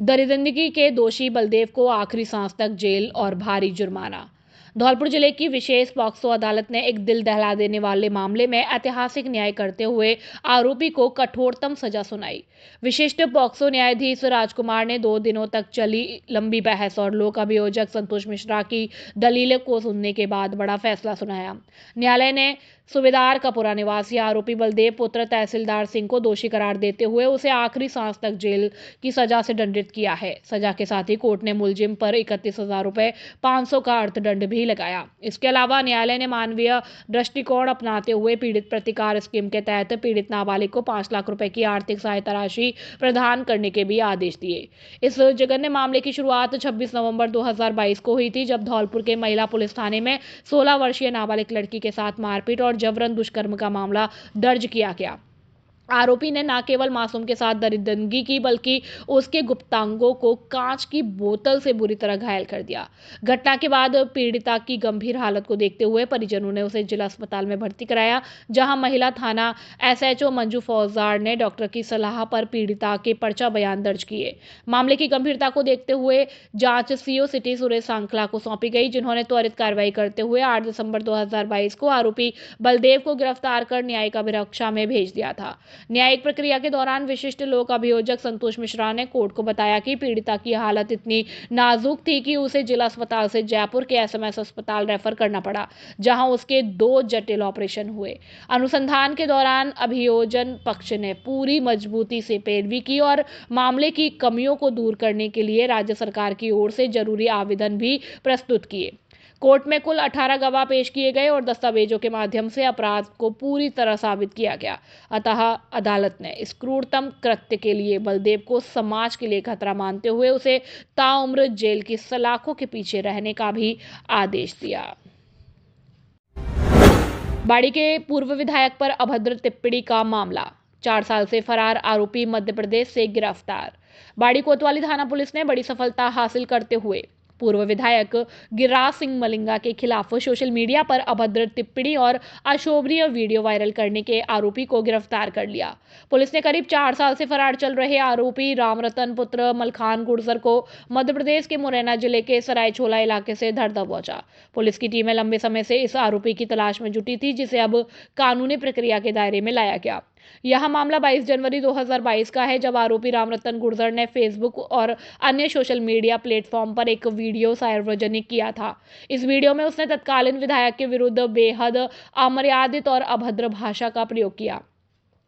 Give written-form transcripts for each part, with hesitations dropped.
दरिंदगी के दोषी बलदेव को आखिरी सांस तक जेल और भारी जुर्माना। धौलपुर जिले की विशेष पॉक्सो अदालत ने एक दिल दहला देने वाले मामले में ऐतिहासिक न्याय करते हुए आरोपी को कठोरतम सजा सुनाई। विशिष्ट पॉक्सो न्यायाधीश राजकुमार ने 2 दिनों तक चली लंबी बहस और लोक अभियोजक संतोष मिश्रा की दलीलों को सुनने के बाद बड़ा फैसला सुनाया। न्यायालय ने सूबेदार कपुरा निवासी आरोपी बलदेव पुत्र तहसीलदार सिंह को दोषी करार देते हुए उसे आखिरी सांस तक जेल की सजा से दंडित किया है। सजा के साथ ही कोर्ट ने मुलजिम पर 31,000 रुपए 500 का अर्थदंड भी लगाया। इसके अलावा न्यायालय ने मानवीय दृष्टिकोण अपनाते हुए पीड़ित प्रतिकार स्कीम के तहत पीड़ित नाबालिग को 5 लाख रुपए की आर्थिक सहायता राशि प्रदान करने के भी आदेश दिए। इस जघन्य मामले की शुरुआत 26 नवंबर 2022 को हुई थी, जब धौलपुर के महिला पुलिस थाने में 16 वर्षीय नाबालिग लड़की के साथ मारपीट और जबरन दुष्कर्म का मामला दर्ज किया गया। आरोपी ने न केवल मासूम के साथ दरिंदगी की, बल्कि उसके गुप्तांगों को कांच की बोतल से बुरी तरह घायल कर दिया। घटना के बाद पीड़िता की गंभीर हालत को देखते हुए परिजनों ने उसे जिला अस्पताल में भर्ती कराया, जहां महिला थाना एसएचओ मंजू फौजदार ने डॉक्टर की सलाह पर पीड़िता के पर्चा बयान दर्ज किए। मामले की गंभीरता को देखते हुए जांच सीओ सिटी सुरेश सांखला को सौंपी गई, जिन्होंने त्वरित कार्रवाई करते हुए 8 दिसंबर 2022 को आरोपी बलदेव को गिरफ्तार कर न्यायिक अभिरक्षा में भेज दिया था। न्यायिक प्रक्रिया के दौरान विशिष्ट लोक अभियोजक संतोष मिश्रा ने कोर्ट को बताया कि पीड़िता की हालत इतनी नाजुक थी कि उसे जिला अस्पताल से जयपुर के एसएमएस अस्पताल रेफर करना पड़ा, जहां उसके 2 जटिल ऑपरेशन हुए। अनुसंधान के दौरान अभियोजन पक्ष ने पूरी मजबूती से पैरवी की और मामले की कमियों को दूर करने के लिए राज्य सरकार की ओर से जरूरी आवेदन भी प्रस्तुत किए। कोर्ट में कुल 18 गवाह पेश किए गए और दस्तावेजों के माध्यम से अपराध को पूरी तरह साबित किया गया। अतः अदालत ने इस क्रूरतम कृत्य के लिए बलदेव को समाज के लिए खतरा मानते हुए उसे ताउम्र जेल की सलाखों के पीछे रहने का भी आदेश दिया। बाड़ी के पूर्व विधायक पर अभद्र टिप्पणी का मामला, 4 साल से फरार आरोपी मध्य प्रदेश से गिरफ्तार। बाड़ी कोतवाली थाना पुलिस ने बड़ी सफलता हासिल करते हुए पूर्व विधायक गिरिराज सिंह मलिंगा के खिलाफ सोशल मीडिया पर अभद्र टिप्पणी और अशोभनीय वीडियो वायरल करने के आरोपी को गिरफ्तार कर लिया। पुलिस ने करीब 4 साल से फरार चल रहे आरोपी रामरतन पुत्र मलखान गुर्जर को मध्य प्रदेश के मुरैना जिले के सरायछोला इलाके से धर दबोचा। पुलिस की टीमें लंबे समय से इस आरोपी की तलाश में जुटी थी, जिसे अब कानूनी प्रक्रिया के दायरे में लाया गया। यह मामला 22 जनवरी 2022 का है, जब आरोपी रामरतन गुर्जर ने फेसबुक और अन्य सोशल मीडिया प्लेटफॉर्म पर एक वीडियो सार्वजनिक किया था। इस वीडियो में उसने तत्कालीन विधायक के विरुद्ध बेहद अमर्यादित और अभद्र भाषा का प्रयोग किया।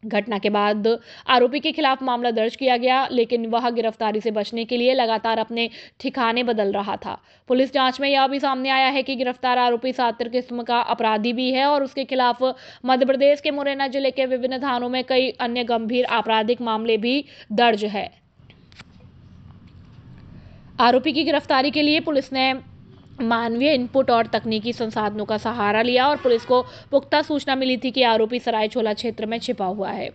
घटना के बाद आरोपी के खिलाफ मामला दर्ज किया गया, लेकिन वह गिरफ्तारी से बचने के लिए लगातार अपने ठिकाने बदल रहा था। पुलिस जांच में यह भी सामने आया है कि गिरफ्तार आरोपी सातिर किस्म का अपराधी भी है और उसके खिलाफ मध्य प्रदेश के मुरैना जिले के विभिन्न थानों में कई अन्य गंभीर आपराधिक मामले भी दर्ज है। आरोपी की गिरफ्तारी के लिए पुलिस ने मानवीय इनपुट और तकनीकी संसाधनों का सहारा लिया और पुलिस को पुख्ता सूचना मिली थी कि आरोपी सरायछोला क्षेत्र में छिपा हुआ है।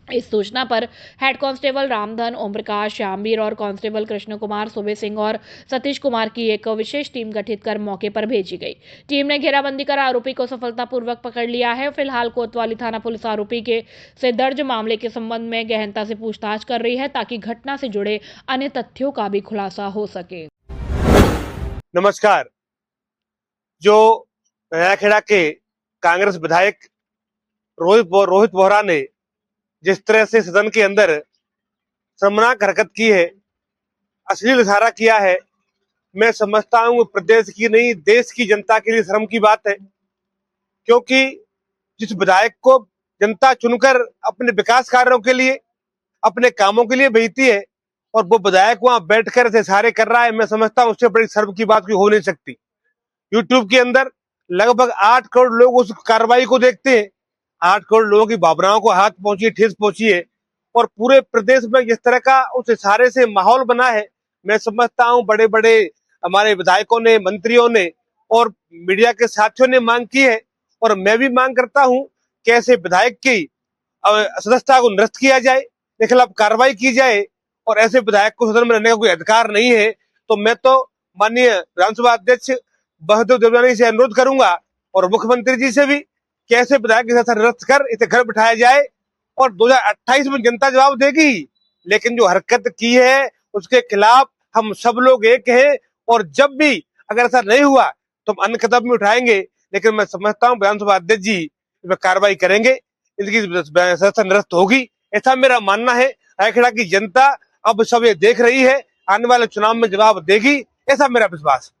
इस सूचना पर हेड कांस्टेबल रामधन, ओम प्रकाश, श्यामवीर और कांस्टेबल कृष्ण कुमार, सुबे सिंह और सतीश कुमार की एक विशेष टीम गठित कर मौके पर भेजी गई। टीम ने घेराबंदी कर आरोपी को सफलतापूर्वक पकड़ लिया है। फिलहाल कोतवाली थाना पुलिस आरोपी के से दर्ज मामले के संबंध में गहनता से पूछताछ कर रही है, ताकि घटना से जुड़े अन्य तथ्यों का भी खुलासा हो सके। नमस्कार। जो नयाखेड़ा के कांग्रेस विधायक रोहित बोहरा ने जिस तरह से सदन के अंदर शर्मनाक हरकत की है, अश्लील इशारा किया है, मैं समझता हूं प्रदेश की नहीं देश की जनता के लिए शर्म की बात है। क्योंकि जिस विधायक को जनता चुनकर अपने विकास कार्यों के लिए, अपने कामों के लिए भेजती है और वो विधायक वहां बैठकर ऐसे इशारे कर रहा है, मैं समझता हूं उससे बड़ी शर्म की बात कोई हो नहीं सकती। यूट्यूब के अंदर लगभग 8 करोड़ लोग उस कार्रवाई को देखते हैं। 8 करोड़ लोगों की भावनाओं को हाथ पहुंची, ठेस पहुंची है और पूरे प्रदेश में जिस तरह का उस इशारे से माहौल बना है, मैं समझता हूं बड़े बड़े हमारे विधायकों ने, मंत्रियों ने और मीडिया के साथियों ने मांग की है और मैं भी मांग करता हूं कि ऐसे विधायक की सदस्यता को निरस्त किया जाए, के खिलाफ कार्रवाई की जाए और ऐसे विधायक को सदन में रहने का कोई अधिकार नहीं है। तो मैं तो माननीय विधानसभा अध्यक्ष बहदेव देवयानी से अनुरोध करूंगा और मुख्यमंत्री जी से भी कि ऐसे विधायक की सदस्यता निरस्त कर इसे घर बिठाया जाए और 2028 में जनता जवाब देगी। लेकिन जो हरकत की है उसके खिलाफ हम सब लोग एक हैं और जब भी अगर ऐसा नहीं हुआ तो हम अन्य कदम भी उठाएंगे। लेकिन मैं समझता हूँ विधानसभा अध्यक्ष जी इस पर कार्रवाई करेंगे, इनकी सजा निरस्त होगी, ऐसा मेरा मानना है। रायखेड़ा की जनता अब सब ये देख रही है, आने वाले चुनाव में जवाब देगी, ऐसा मेरा विश्वास।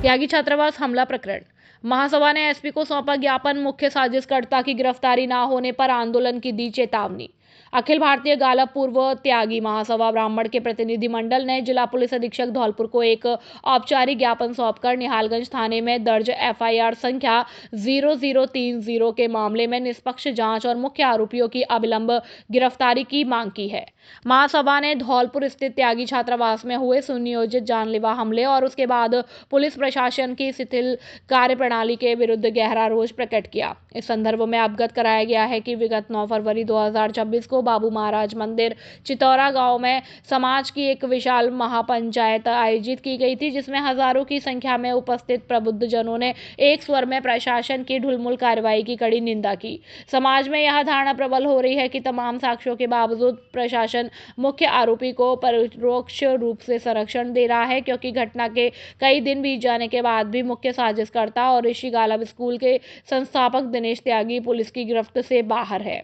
त्यागी छात्रावास हमला प्रकरण। महासभा ने एसपी को सौंपा ज्ञापन, मुख्य साजिशकर्ता की गिरफ्तारी न होने पर आंदोलन की दी चेतावनी। अखिल भारतीय गाला पूर्व त्यागी महासभा ब्राह्मण के प्रतिनिधि मंडल ने जिला पुलिस अधीक्षक धौलपुर को एक औपचारिक ज्ञापन सौंपकर निहालगंज थाने में दर्ज एफआईआर संख्या 0030 के मामले में निष्पक्ष जांच और मुख्य आरोपियों की अविलंब गिरफ्तारी की मांग की है। महासभा ने धौलपुर स्थित त्यागी छात्रावास में हुए सुनियोजित जानलेवा हमले और उसके बाद पुलिस प्रशासन की शिथिल कार्यप्रणाली के विरुद्ध गहरा रोष प्रकट किया। इस संदर्भ में अवगत कराया गया है कि विगत 9 फरवरी 2026 को बाबू महाराज मंदिर चितौरा गांव में समाज की एक विशाल महापंचायत आयोजित की गई थी, जिसमें हजारों की संख्या में उपस्थित प्रबुद्ध जनों ने एक स्वर में प्रशासन की ढुलमुल कार्रवाई की कड़ी निंदा की। समाज में यह धारणा प्रबल हो रही है कि तमाम साक्ष्यों के बावजूद प्रशासन मुख्य आरोपी को परोक्ष रूप से संरक्षण दे रहा है, क्योंकि घटना के कई दिन बीत जाने के बाद भी मुख्य साजिशकर्ता और ऋषि गालव स्कूल के संस्थापक दिनेश त्यागी पुलिस की गिरफ्त से बाहर है।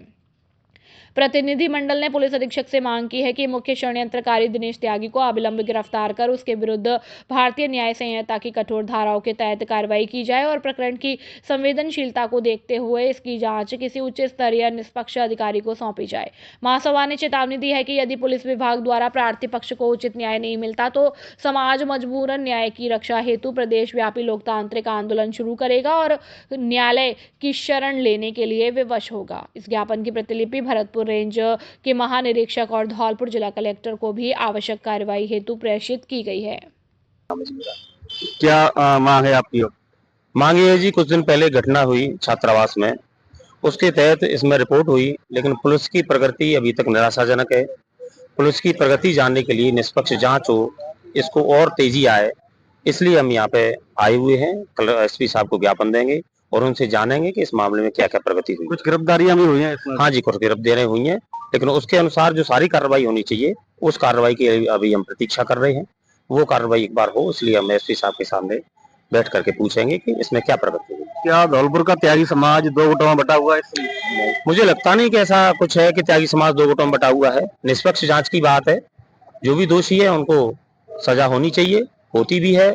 प्रतिनिधि मंडल ने पुलिस अधीक्षक से मांग की है कि मुख्य षड्यंत्रकारी दिनेश त्यागी को अविलंब गिरफ्तार कर उसके विरुद्ध भारतीय न्याय संहिता की कठोर धाराओं के तहत कार्रवाई की जाए और प्रकरण की संवेदनशीलता को देखते हुए इसकी जांच किसी उच्च स्तरीय निष्पक्ष अधिकारी को सौंपी जाए। महासभा ने चेतावनी दी है कि यदि पुलिस विभाग द्वारा प्रार्थी पक्ष को उचित न्याय नहीं मिलता तो समाज मजबूरन न्याय की रक्षा हेतु प्रदेश व्यापी लोकतांत्रिक आंदोलन शुरू करेगा और न्यायालय की शरण लेने के लिए विवश होगा। इस ज्ञापन की प्रतिलिपि भरतपुर रेंज के महानिरीक्षक और धौलपुर जिला कलेक्टर को भी आवश्यक कार्रवाई हेतु प्रेषित की गई है। क्या मांग है आपकी? मांग ये है जी, कुछ दिन पहले घटना हुई छात्रावास में, उसके तहत इसमें रिपोर्ट हुई, लेकिन पुलिस की प्रगति अभी तक निराशाजनक है। पुलिस की प्रगति जानने के लिए निष्पक्ष जांच हो, इसको और तेजी आए, इसलिए हम यहाँ पे आए हुए हैं। कल एसपी साहब को ज्ञापन देंगे और उनसे जानेंगे कि इस मामले में क्या क्या प्रगति हुई। कुछ गिरफ्तारियां भी हुई हैं इसमें? हाँ जी, कुछ गिरफ्तारियां हुई हैं, लेकिन उसके अनुसार जो सारी कार्रवाई होनी चाहिए उस कार्रवाई की अभी हम प्रतीक्षा कर रहे हैं। वो कार्रवाई एक बार हो, इसलिए हम एसपी साहब के सामने बैठ करके पूछेंगे कि इसमें क्या प्रगति हुई। क्या धौलपुर का त्यागी समाज 2 गुटों में बटा हुआ है? मुझे लगता नहीं कि ऐसा कुछ है कि त्यागी समाज 2 गुटों में बटा हुआ है। निष्पक्ष जांच की बात है, जो भी दोषी है उनको सजा होनी चाहिए, होती भी है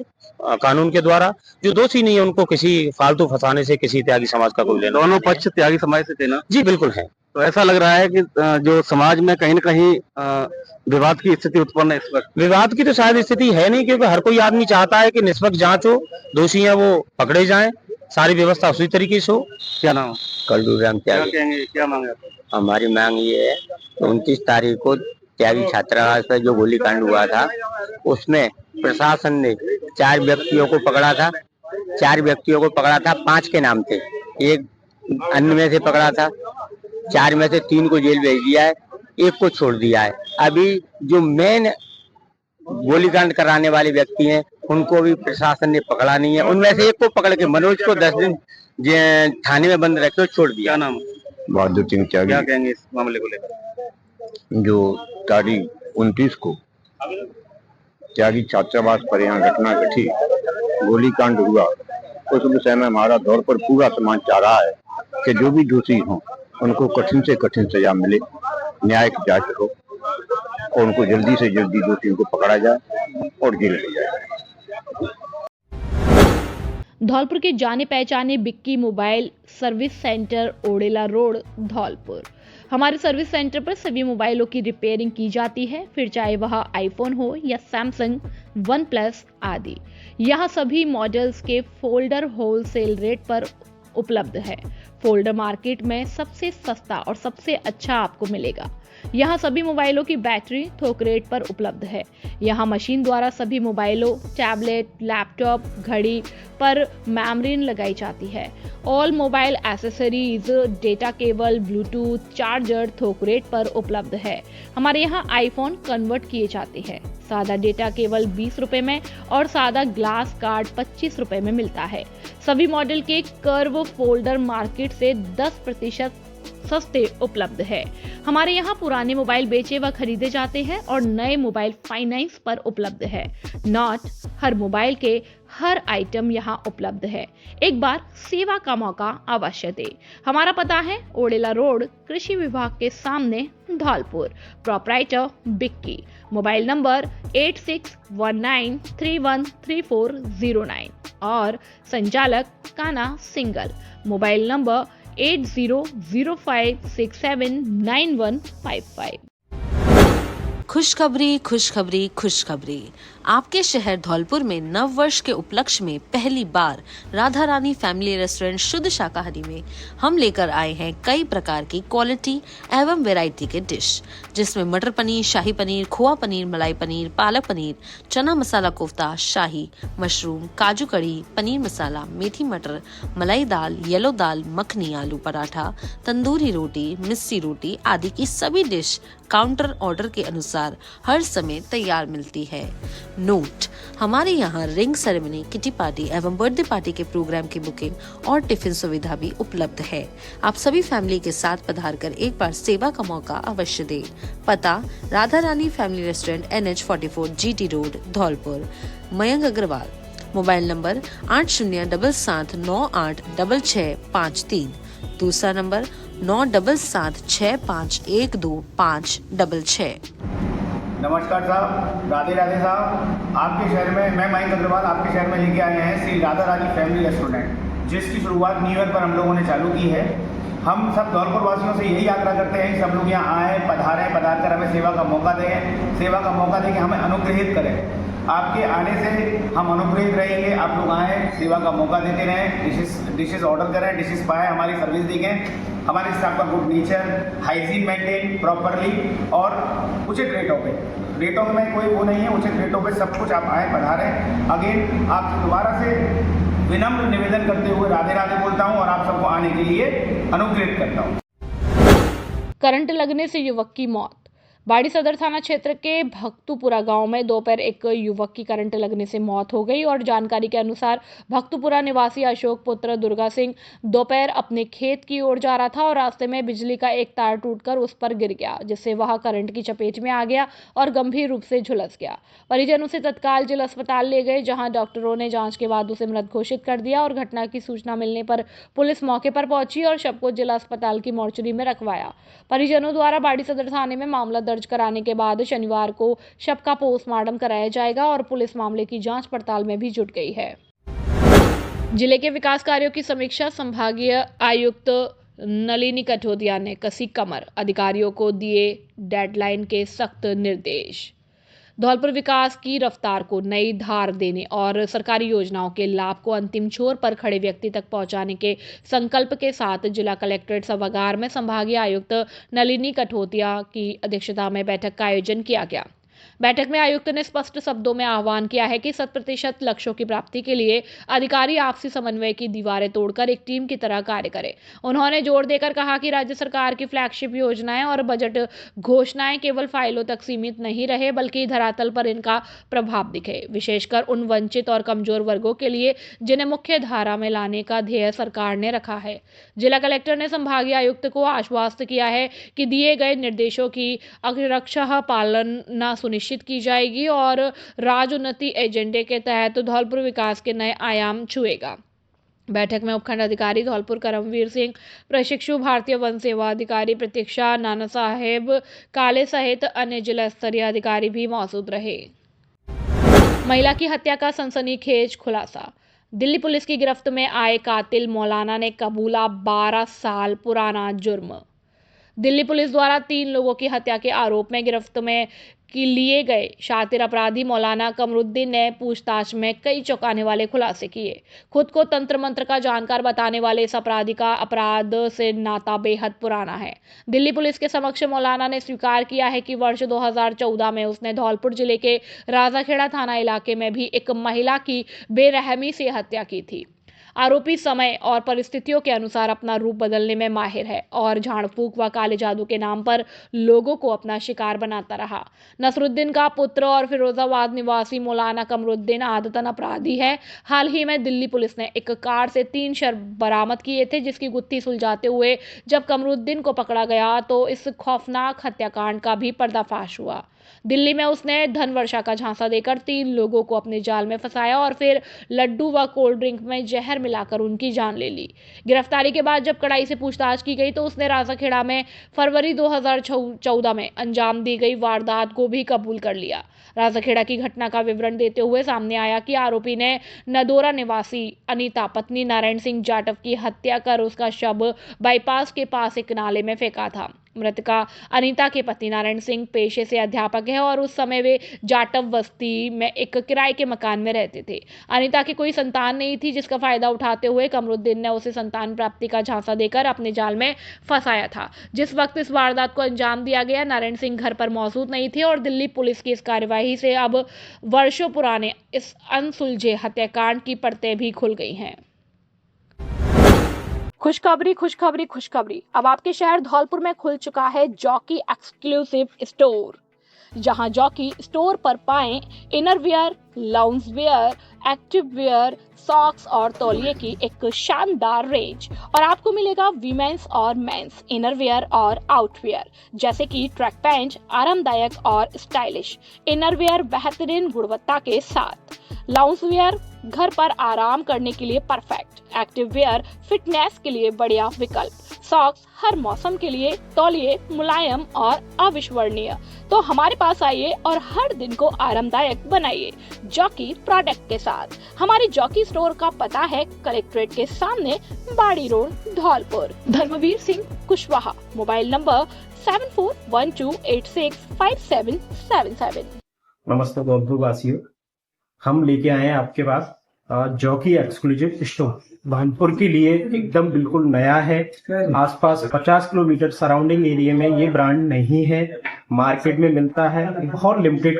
कानून के द्वारा। जो दोषी नहीं है उनको किसी फालतू फंसाने से किसी त्यागी समाज का कोई लेना। दोनों पक्ष त्यागी समाज से थे ना? जी बिल्कुल है। तो ऐसा लग रहा है कि जो समाज में कहीं न कहीं विवाद की स्थिति उत्पन्न है इस वक्त। विवाद की तो शायद स्थिति है नहीं, क्योंकि हर कोई आदमी चाहता है कि निष्पक्ष जांच हो, दोषी है वो पकड़े जाएं, सारी व्यवस्था उसी तरीके से हो। क्या नाम? कल्लू राम क्या त्यागी। कहेंगे, क्या मांग है? हमारी मांग ये है, 29 तारीख को त्यागी छात्रावास पर जो गोलीकांड हुआ था, उसमें प्रशासन ने 4 व्यक्तियों को पकड़ा था। 4 व्यक्तियों को पकड़ा था, 5 के नाम थे, एक अन्य में से पकड़ा था। 4 में से 3 को जेल भेज दिया है, 1 को छोड़ दिया है। अभी जो मेन गोलीकांड कराने वाले व्यक्ति हैं उनको भी प्रशासन ने पकड़ा नहीं है। उनमें से 1 को पकड़ के मनोज को 10 दिन थाने में बंद रखे छोड़ दिया। क्या नाम? बहादुर सिंह त्यागी। क्या कहेंगे इस मामले को लेकर? जो तारीख 29 को त्यागी छात्रावास पर यहाँ घटना घटी, गोलीकांड हुआ, उस विषय में हमारा दौर पर पूरा समाज चाह रहा है कि जो भी दोषी हों उनको कठिन से कठिन सजा मिले, न्याय की जांच हो और उनको जल्दी से जल्दी दोषियों को पकड़ा जाए और जेल ले जाए। धौलपुर के जाने पहचाने Bikki mobile service centre Odela road Dholpur. हमारे सर्विस सेंटर पर सभी मोबाइलों की रिपेयरिंग की जाती है, फिर चाहे वह आईफोन हो या सैमसंग, वन प्लस आदि। यहाँ सभी मॉडल्स के फोल्डर होलसेल रेट पर उपलब्ध है। फोल्डर मार्केट में सबसे सस्ता और सबसे अच्छा आपको मिलेगा। यहाँ सभी मोबाइलों की बैटरी थोक रेट पर उपलब्ध है। यहाँ मशीन द्वारा सभी मोबाइलों, टैबलेट, लैपटॉप, घड़ी पर मेमोरीन लगाई जाती है। All mobile accessories, data cable, Bluetooth, charger थोक रेट पर उपलब्ध है। हमारे यहाँ आईफोन कन्वर्ट किए जाते हैं। सादा डेटा केवल 20 रुपए में और सादा ग्लास कार्ड 25 रुपए में मिलता है। सभी मॉडल के कर्व फोल्डर मार्केट से 10% सस्ते उपलब्ध है। हमारे यहाँ पुराने मोबाइल बेचे व खरीदे जाते हैं और नए मोबाइल फाइनेंस पर उपलब्ध है। नॉट हर मोबाइल के हर आइटम यहाँ उपलब्ध है। एक बार सेवा का मौका अवश्य दे। हमारा पता है ओडेला रोड, कृषि विभाग के सामने, Dholpur. Proprietor Bikki. Mobile number 8619313409 और संचालक काना सिंगल। Mobile number 8005679155। खुशखबरी खुशखबरी खुशखबरी। आपके शहर धौलपुर में नव वर्ष के उपलक्ष्य में पहली बार राधा रानी फैमिली रेस्टोरेंट शुद्ध शाकाहारी में हम लेकर आए हैं कई प्रकार की क्वालिटी एवं वैरायटी के डिश, जिसमें मटर पनीर, शाही पनीर, खोआ पनीर, मलाई पनीर, पालक पनीर, चना मसाला कोफ्ता, शाही मशरूम, काजू कड़ी, पनीर मसाला, मेथी मटर, मलाई दाल, येलो दाल, मखनी, आलू पराठा, तंदूरी रोटी, मिस्सी रोटी आदि की सभी डिश काउंटर ऑर्डर के अनुसार हर समय तैयार मिलती है। नोट: हमारे यहाँ रिंग सेरेमनी, किटी पार्टी एवं बर्थडे पार्टी के प्रोग्राम की बुकिंग और टिफिन सुविधा भी उपलब्ध है। आप सभी फैमिली के साथ पधार कर एक बार सेवा का मौका अवश्य दें। पता: Radha Rani family restaurant, NH44, GT road, Dholpur. Mayank Agarwal. Mobile number 8077986653। दूसरा नंबर 9776512566। नमस्कार साहब, राधे राधे साहब। आपके शहर में मैं मयंक अग्रवाल आपके शहर में लेके आए हैं श्री राधा रानी फैमिली रेस्टोरेंट, जिसकी शुरुआत न्यू ईयर पर हम लोगों ने चालू की है। हम सब धौलपुर वासियों से यही आग्रह करते हैं कि सब लोग यहाँ आएँ, पधार कर हमें सेवा का मौका दें, सेवा का मौका दें कि हमें अनुग्रहित करें। आपके आने से हम अनुग्रहित रहेंगे। आप लोग आएँ, सेवा का मौका देते रहें, डिशेस ऑर्डर करें, डिशेस पाएँ, हमारी सर्विस देखें। हमारे स्टाफ का good nature, hygiene maintain properly और उचित रेटों में कोई वो नहीं है, उचित रेटों पे सब कुछ। आप आए, पधारें। अगेन आप दोबारा से विनम्र निवेदन करते हुए राधे राधे बोलता हूँ और आप सबको आने के लिए अनुग्रहित करता हूँ। करंट लगने से युवक की मौत। बाड़ी सदर थाना क्षेत्र के भक्तुपुरा गांव में दोपहर एक युवक की करंट लगने से मौत हो गई और जानकारी के अनुसार भक्तुपुरा निवासी अशोक पुत्र दुर्गा सिंह दोपहर अपने खेत की ओर जा रहा था और रास्ते में बिजली का एक तार टूटकर उस पर गिर गया, जिससे वह करंट की चपेट में आ गया और गंभीर रूप से झुलस गया। परिजन उसे तत्काल जिला अस्पताल ले गए, जहां डॉक्टरों ने जांच के बाद उसे मृत घोषित कर दिया और घटना की सूचना मिलने पर पुलिस मौके पर पहुंची और शव को जिला अस्पताल की मोर्चरी में रखवाया। परिजनों द्वारा बाड़ी सदर थाने में मामला दर्ज कराने के बाद शनिवार को शव का पोस्टमार्टम कराया जाएगा और पुलिस मामले की जांच पड़ताल में भी जुट गई है। जिले के विकास कार्यों की समीक्षा। संभागीय आयुक्त नलिनी कठोदिया ने कसी कमर, अधिकारियों को दिए डेडलाइन के सख्त निर्देश। धौलपुर विकास की रफ्तार को नई धार देने और सरकारी योजनाओं के लाभ को अंतिम छोर पर खड़े व्यक्ति तक पहुंचाने के संकल्प के साथ जिला कलेक्ट्रेट सभागार में संभागीय आयुक्त नलिनी कठोदिया की अध्यक्षता में बैठक का आयोजन किया गया। बैठक में आयुक्त ने स्पष्ट शब्दों में आह्वान किया है कि 100% लक्ष्यों की प्राप्ति के लिए अधिकारी आपसी समन्वय की दीवारें तोड़कर एक टीम की तरह कार्य करें। उन्होंने जोर देकर कहा कि राज्य सरकार की फ्लैगशिप योजनाएं और बजट घोषणाएं केवल फाइलों तक सीमित नहीं रहे, बल्कि धरातल पर इनका प्रभाव दिखे, विशेषकर उन वंचित और कमजोर वर्गों के लिए जिन्हें मुख्य धारा में लाने का ध्येय सरकार ने रखा है। जिला कलेक्टर ने संभागीय आयुक्त को आश्वस्त किया है कि दिए गए निर्देशों की अक्षरशः पालना सुनिश्चित की जाएगी और राजोन्नति एजेंडे के तहत धौलपुर विकास के नए आयाम छुएगा। बैठक में उपखंड अधिकारी धौलपुर करमवीर सिंह, प्रशिक्षु भारतीय वन सेवा अधिकारी प्रतीक्षा नाना साहेब काले सहित अन्य जिला स्तरीय अधिकारी भी मौजूद रहे। महिला की हत्या का सनसनीखेज खुलासा। दिल्ली पुलिस की गिरफ्त में आए कातिल मौलाना ने कबूला 12 साल पुराना जुर्म। दिल्ली पुलिस द्वारा 3 लोगों की हत्या के आरोप में गिरफ्त में लिए गए शातिर अपराधी मौलाना कमरुद्दीन ने पूछताछ में कई चौंकाने वाले खुलासे किए। खुद को तंत्र मंत्र का जानकार बताने वाले इस अपराधी का अपराध से नाता बेहद पुराना है। दिल्ली पुलिस के समक्ष मौलाना ने स्वीकार किया है कि वर्ष 2014 में उसने धौलपुर जिले के राजाखेड़ा थाना इलाके में भी एक महिला की बेरहमी से हत्या की थी। आरोपी समय और परिस्थितियों के अनुसार अपना रूप बदलने में माहिर है और झाड़ फूक व काले जादू के नाम पर लोगों को अपना शिकार बनाता रहा। नसरुद्दीन का पुत्र और फिरोजाबाद निवासी मौलाना कमरुद्दीन आदतन अपराधी है। हाल ही में दिल्ली पुलिस ने एक कार से 3 शराब बरामद किए थे, जिसकी गुत्थी सुलझाते हुए जब कमरुद्दीन को पकड़ा गया तो इस खौफनाक हत्याकांड का भी पर्दाफाश हुआ। दिल्ली में उसने धन वर्षा का झांसा देकर 3 लोगों को अपने जाल में फंसाया और फिर लड्डू व कोल्ड ड्रिंक में जहर मिलाकर उनकी जान ले ली। गिरफ्तारी के बाद जब कड़ाई से पूछताछ की गई तो उसने राजाखेड़ा में फरवरी 2014 में अंजाम दी गई वारदात को भी कबूल कर लिया। राजाखेड़ा की घटना का विवरण देते हुए सामने आया कि आरोपी ने नदौरा निवासी अनीता पत्नी नारायण सिंह जाटव की हत्या कर उसका शव बाईपास के पास एक नाले में फेंका था। मृतका अनीता के पति नारायण सिंह पेशे से अध्यापक है और उस समय वे जाटव बस्ती में एक किराए के मकान में रहते थे। अनीता की कोई संतान नहीं थी, जिसका फायदा उठाते हुए कमरुद्दीन ने उसे संतान प्राप्ति का झांसा देकर अपने जाल में फंसाया था। जिस वक्त इस वारदात को अंजाम दिया गया, नारायण सिंह घर पर मौजूद नहीं थे और दिल्ली पुलिस की इस कार्यवाही से अब वर्षों पुराने इस अनसुलझे हत्याकांड की परतें भी खुल गई हैं। खुशखबरी खुशखबरी खुशखबरी, अब आपके शहर धौलपुर में खुल चुका है जॉकी एक्सक्लूसिव स्टोर, जहां जॉकी स्टोर पर पाएं innerwear, lounge wear, active wear, socks और तौलिए की एक शानदार रेंज। और आपको मिलेगा वीमेंस और मेंस इनरवियर और आउटवियर, जैसे कि ट्रैक पैंट आरामदायक और स्टाइलिश, इनरवियर बेहतरीन गुणवत्ता के साथ, लाउंज वेयर घर पर आराम करने के लिए परफेक्ट, एक्टिव वेयर फिटनेस के लिए बढ़िया विकल्प, सॉक्स हर मौसम के लिए, तौलिए मुलायम और अविश्वसनीय। तो हमारे पास आइए और हर दिन को आरामदायक बनाइए जॉकी प्रोडक्ट के साथ। हमारे जॉकी स्टोर का पता है कलेक्ट्रेट के सामने, Bari road, Dholpur. Dharamveer Singh Kushwaha, mobile number 7412865777। नमस्ते धौलपुर वासियों, हम लेके आए हैं आपके पास जॉकी एक्सक्लूसिव स्टोर। भानपुर के लिए एकदम बिल्कुल नया है। आसपास 50 किलोमीटर सराउंडिंग एरिया में ये ब्रांड नहीं है, मार्केट में मिलता है, बहुत लिमिटेड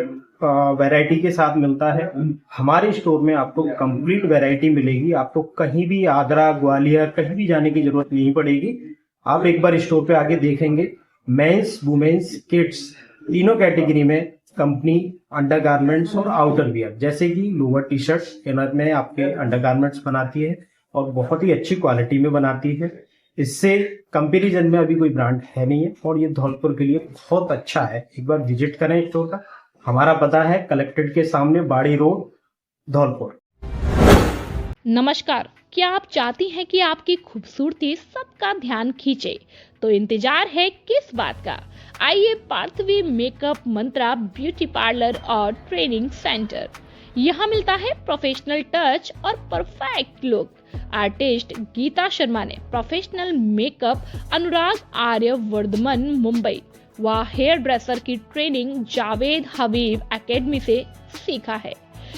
वैरायटी के साथ मिलता है। हमारे स्टोर में आपको कंप्लीट वैरायटी मिलेगी, आपको कहीं भी आगरा ग्वालियर कहीं भी जाने की जरूरत नहीं पड़ेगी। आप एक बार स्टोर पे आके देखेंगे, मेंस वुमेन्स किड्स तीनों कैटेगरी में कंपनी अंडरगारमेंट्स और आउटर वियर, जैसे कि लोअर टी शर्ट में आपके अंडरगारमेंट्स बनाती है और बहुत ही अच्छी क्वालिटी में बनाती है। इससे कंपैरिजन में अभी कोई ब्रांड है नहीं है और ये धौलपुर के लिए बहुत अच्छा है। एक बार विजिट करें स्टोर का। हमारा पता है कलेक्ट्रेट के सामने, बाड़ी रोड, धौलपुर। नमस्कार, क्या आप चाहती हैं कि आपकी खूबसूरती सबका ध्यान खींचे? तो इंतजार है किस बात का? आइए Parthvi makeup Mantra beauty parlour और ट्रेनिंग सेंटर। यहाँ मिलता है प्रोफेशनल टच और perfect look. Artist Geeta Sharma ने प्रोफेशनल मेकअप अनुराग आर्य वर्धमान मुंबई व हेयर ड्रेसर की ट्रेनिंग जावेद हबीब एकेडमी से सीखा है।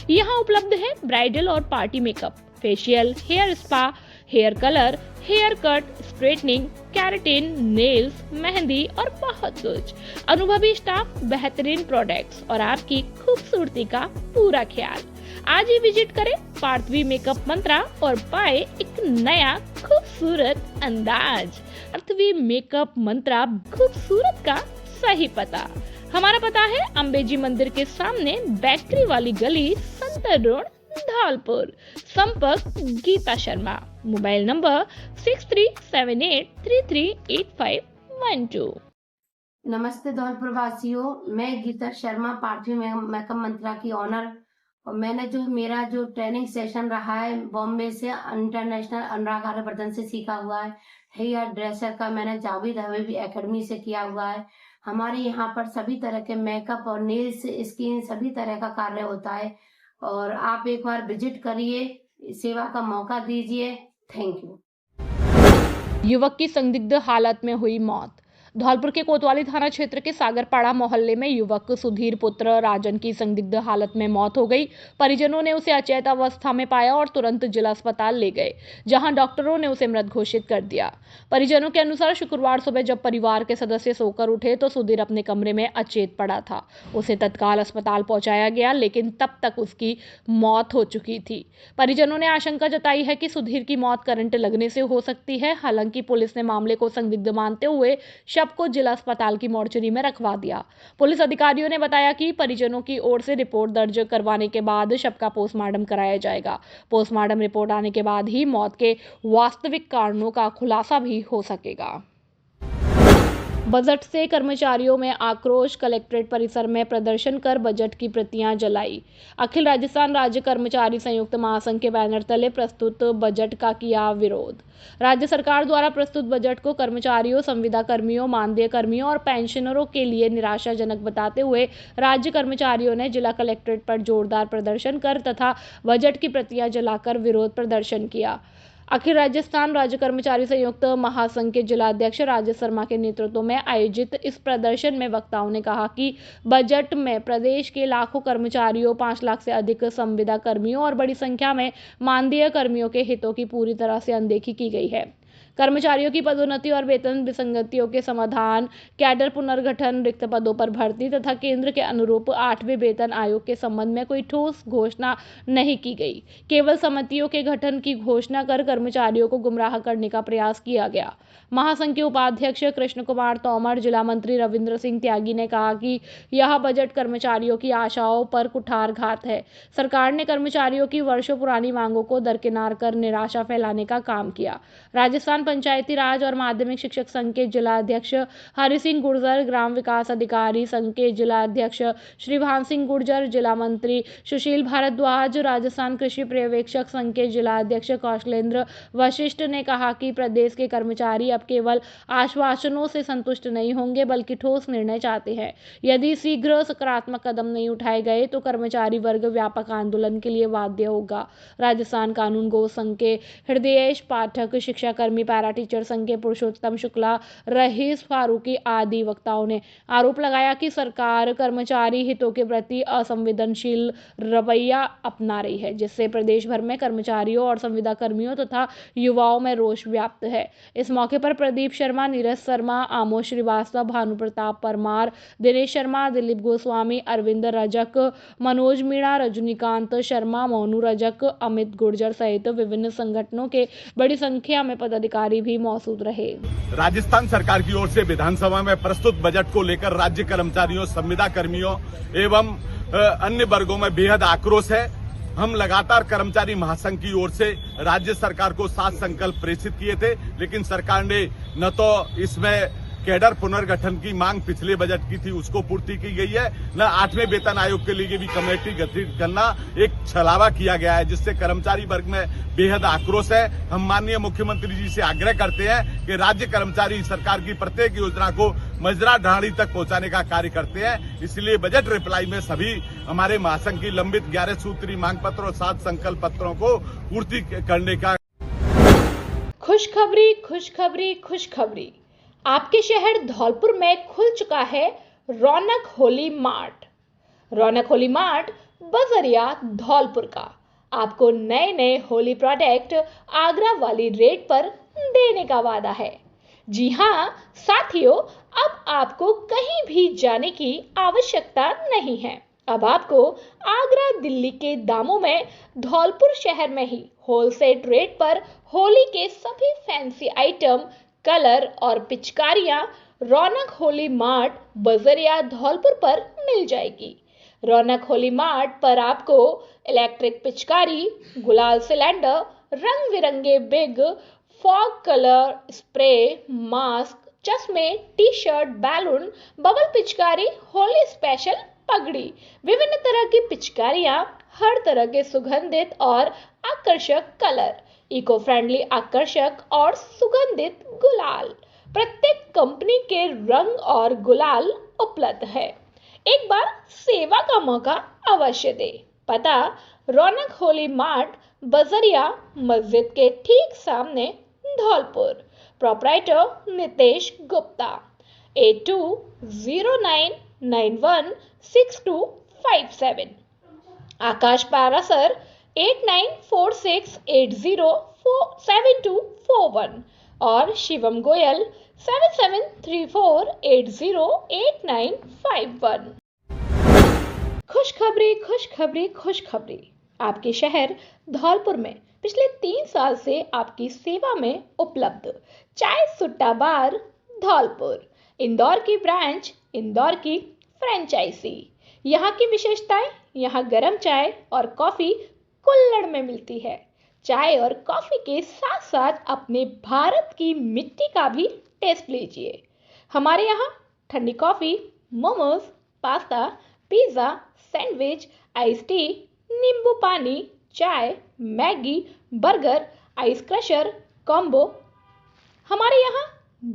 यहाँ उपलब्ध है ब्राइडल और party makeup, facial, hair spa, hair colour, hair cut, straightening, keratin, nails, mehndi और बहुत कुछ। अनुभवी स्टाफ, बेहतरीन प्रोडक्ट्स और आपकी खूबसूरती का पूरा ख्याल। आज ही विजिट करें पार्थवी मेकअप मंत्रा और पाए एक नया खूबसूरत अंदाज। पार्थवी मेकअप मंत्रा, खूबसूरत का सही पता। हमारा पता है अंबेजी मंदिर के सामने, बेकरी वाली गली, संतर रोड, धौलपुर। संपर्क गीता शर्मा, मोबाइल नंबर 6378338512। नमस्ते धौलपुर वासियों, मैं गीता शर्मा पार्थवी मेकअप मंत्रा की ऑनर, और मैंने मेरा ट्रेनिंग सेशन रहा है बॉम्बे से इंटरनेशनल अनुराग आर्यवर्धन से सीखा हुआ है। हेयर ड्रेसर का मैंने जावेद हबीब एकेडमी से किया हुआ है। हमारे यहाँ पर सभी तरह के मेकअप और नेल्स, स्किन सभी तरह का कार्य होता है और आप एक बार विजिट करिए, सेवा का मौका दीजिए। Thank you. युवक की संदिग्ध हालत में हुई मौत। धौलपुर के कोतवाली थाना क्षेत्र के सागरपाड़ा मोहल्ले में युवक सुधीर पुत्र राजन की संदिग्ध हालत में मौत हो गई। परिजनों ने उसे अचेत अवस्था में पाया और तुरंत जिला अस्पताल ले गए, जहां डॉक्टरों ने उसे मृत घोषित कर दिया। परिजनों के अनुसार शुक्रवार सुबह जब परिवार के सदस्य सोकर उठे तो सुधीर अपने कमरे में अचेत पड़ा था। उसे तत्काल अस्पताल पहुंचाया गया, लेकिन तब तक उसकी मौत हो चुकी थी। परिजनों ने आशंका जताई है कि सुधीर की मौत करंट लगने से हो सकती है। हालांकि पुलिस ने मामले को संदिग्ध मानते हुए शव को जिला अस्पताल की मोर्चरी में रखवा दिया। पुलिस अधिकारियों ने बताया कि परिजनों की ओर से रिपोर्ट दर्ज करवाने के बाद शव का पोस्टमार्टम कराया जाएगा। पोस्टमार्टम रिपोर्ट आने के बाद ही मौत के वास्तविक कारणों का खुलासा भी हो सकेगा। बजट से कर्मचारियों में आक्रोश, कलेक्ट्रेट परिसर में प्रदर्शन कर बजट की प्रतियां जलाई। अखिल राजस्थान राज्य कर्मचारी संयुक्त महासंघ के बैनर तले प्रस्तुत बजट का किया विरोध। राज्य सरकार द्वारा प्रस्तुत बजट को कर्मचारियों, संविदा कर्मियों, मानदेय कर्मियों और पेंशनरों के लिए निराशाजनक बताते हुए राज्य कर्मचारियों ने जिला कलेक्ट्रेट पर जोरदार प्रदर्शन कर तथा बजट की प्रतियां जलाकर विरोध प्रदर्शन किया। अखिल राजस्थान राज्य कर्मचारी संयुक्त महासंघ के जिला अध्यक्ष राजेश शर्मा के नेतृत्व में आयोजित इस प्रदर्शन में वक्ताओं ने कहा कि बजट में प्रदेश के लाखों कर्मचारियों, 5 लाख से अधिक संविदा कर्मियों और बड़ी संख्या में मानदेय कर्मियों के हितों की पूरी तरह से अनदेखी की गई है। कर्मचारियों की पदोन्नति और वेतन विसंगतियों के समाधान, कैडर पुनर्गठन, रिक्त पदों पर भर्ती तथा केंद्र के अनुरूप 8वें वेतन आयोग के संबंध में कोई ठोस घोषणा नहीं की गई। केवल समितियों के गठन की घोषणा कर कर्मचारियों को गुमराह करने का प्रयास किया गया। महासंघ के उपाध्यक्ष कृष्ण कुमार तोमर, जिला मंत्री रविंद्र सिंह त्यागी ने कहा कि यह बजट कर्मचारियों की आशाओं पर कुठारघात है। सरकार ने कर्मचारियों की वर्षों पुरानी मांगों को दरकिनार कर निराशा फैलाने का काम किया। राजस्थान पंचायती राज और माध्यमिक शिक्षक संघ के जिला अध्यक्ष हरि सिंह गुर्जर, ग्राम विकास अधिकारी संघ के जिला अध्यक्ष श्रीभान सिंह गुर्जर, जिला मंत्री सुशील भारद्वाज, राजस्थान कृषि पर्यवेक्षक संघ के जिला अध्यक्ष कौशलेंद्र वशिष्ठ ने कहा कि प्रदेश के कर्मचारी अब केवल आश्वासनों से संतुष्ट नहीं होंगे, बल्कि ठोस निर्णय चाहते हैं। यदि शीघ्र सकारात्मक कदम नहीं उठाए गए तो कर्मचारी वर्ग व्यापक आंदोलन के लिए बाध्य होगा। राजस्थान कानून गो संघ के हृदयेश पाठक, शिक्षा कर्मी पैरा टीचर संघ के पुरुषोत्तम शुक्ला, रहीस फारूकी आदि वक्ताओं ने आरोप लगाया कि सरकार कर्मचारी हितों के प्रति असंवेदनशील रवैया अपना रही है, जिससे प्रदेश भर में कर्मचारियों और संविदा कर्मियों तथा युवाओं में रोष व्याप्त है। इस मौके पर प्रदीप शर्मा, नीरज शर्मा, आमोद श्रीवास्तव, भानु प्रताप परमार, दिनेश शर्मा, दिलीप गोस्वामी, अरविंद रजक, मनोज मीणा, रजनीकांत शर्मा, मोनू रजक, अमित गुर्जर सहित विभिन्न संगठनों के बड़ी संख्या में पदाधिकारी भी मौजूद रहे। राजस्थान सरकार की ओर से विधानसभा में प्रस्तुत बजट को लेकर राज्य कर्मचारियों, संविदा कर्मियों एवं अन्य वर्गों में बेहद आक्रोश है। हम लगातार कर्मचारी महासंघ की ओर से राज्य सरकार को 7 संकल्प प्रेषित किए थे, लेकिन सरकार ने न तो इसमें कैडर पुनर्गठन की मांग पिछले बजट की थी उसको पूर्ति की गई है, न 8वें वेतन आयोग के लिए भी कमेटी गठित करना एक छलावा किया गया है, जिससे कर्मचारी वर्ग में बेहद आक्रोश है। हम माननीय मुख्यमंत्री जी से आग्रह करते हैं कि राज्य कर्मचारी सरकार की प्रत्येक योजना को मजरा ढाणी तक पहुंचाने का कार्य करते हैं। इसलिए बजट रिप्लाई में सभी हमारे महासंघ की लंबित 11 सूत्री मांग पत्र और 7 संकल्प पत्रों को पूर्ति करने का। खुशखबरी, खुशखबरी, खुशखबरी। आपके शहर धौलपुर में खुल चुका है रौनक होली मार्ट। रौनक होली मार्ट बजरिया धौलपुर का आपको नए नए होली प्रोडक्ट आगरा वाली रेट पर देने का वादा है। जी हां साथियों, अब आपको कहीं भी जाने की आवश्यकता नहीं है। अब आपको आगरा, दिल्ली के दामों में धौलपुर शहर में ही होलसेल रेट पर होली के सभी फैंसी आइटम, कलर और पिचकारियां रौनक होली मार्ट बजरिया धौलपुर पर मिल जाएगी। रौनक होली मार्ट पर आपको इलेक्ट्रिक पिचकारी, गुलाल सिलेंडर, रंग बिरंगे big, fog colour spray, mask, चश्मे, टी शर्ट, बैलून, बबल पिचकारी, होली स्पेशल पगड़ी, विभिन्न तरह की पिचकारियां, हर तरह के सुगंधित और आकर्षक कलर, इको फ्रेंडली आकर्षक और सुगंधित गुलाल, प्रत्येक कंपनी के रंग और गुलाल उपलब्ध है। एक बार सेवा का मौका अवश्य दे। पता रौनक होली मार्ट बजरिया मस्जिद के ठीक सामने धौलपुर। प्रोपराइटर नितेश गुप्ता। 8209916257, आकाश पारासर 8946807241 और शिवम गोयल 7734808951। खुशखबरी आपके शहर धौलपुर में पिछले 3 साल से आपकी सेवा में उपलब्ध चाय सुट्टा बार धौलपुर, इंदौर की ब्रांच, इंदौर की फ्रेंचाइजी। यहाँ की विशेषताएं, यहाँ गर्म चाय और कॉफी कुल्हड़ में मिलती है। चाय और कॉफी के साथ साथ अपने भारत की मिट्टी का भी टेस्ट लीजिए। हमारे यहाँ ठंडी coffee, momos, pasta, pizza, sandwich, ice tea, नींबू पानी, चाय, Maggi, burger, ice crusher combo. हमारे यहाँ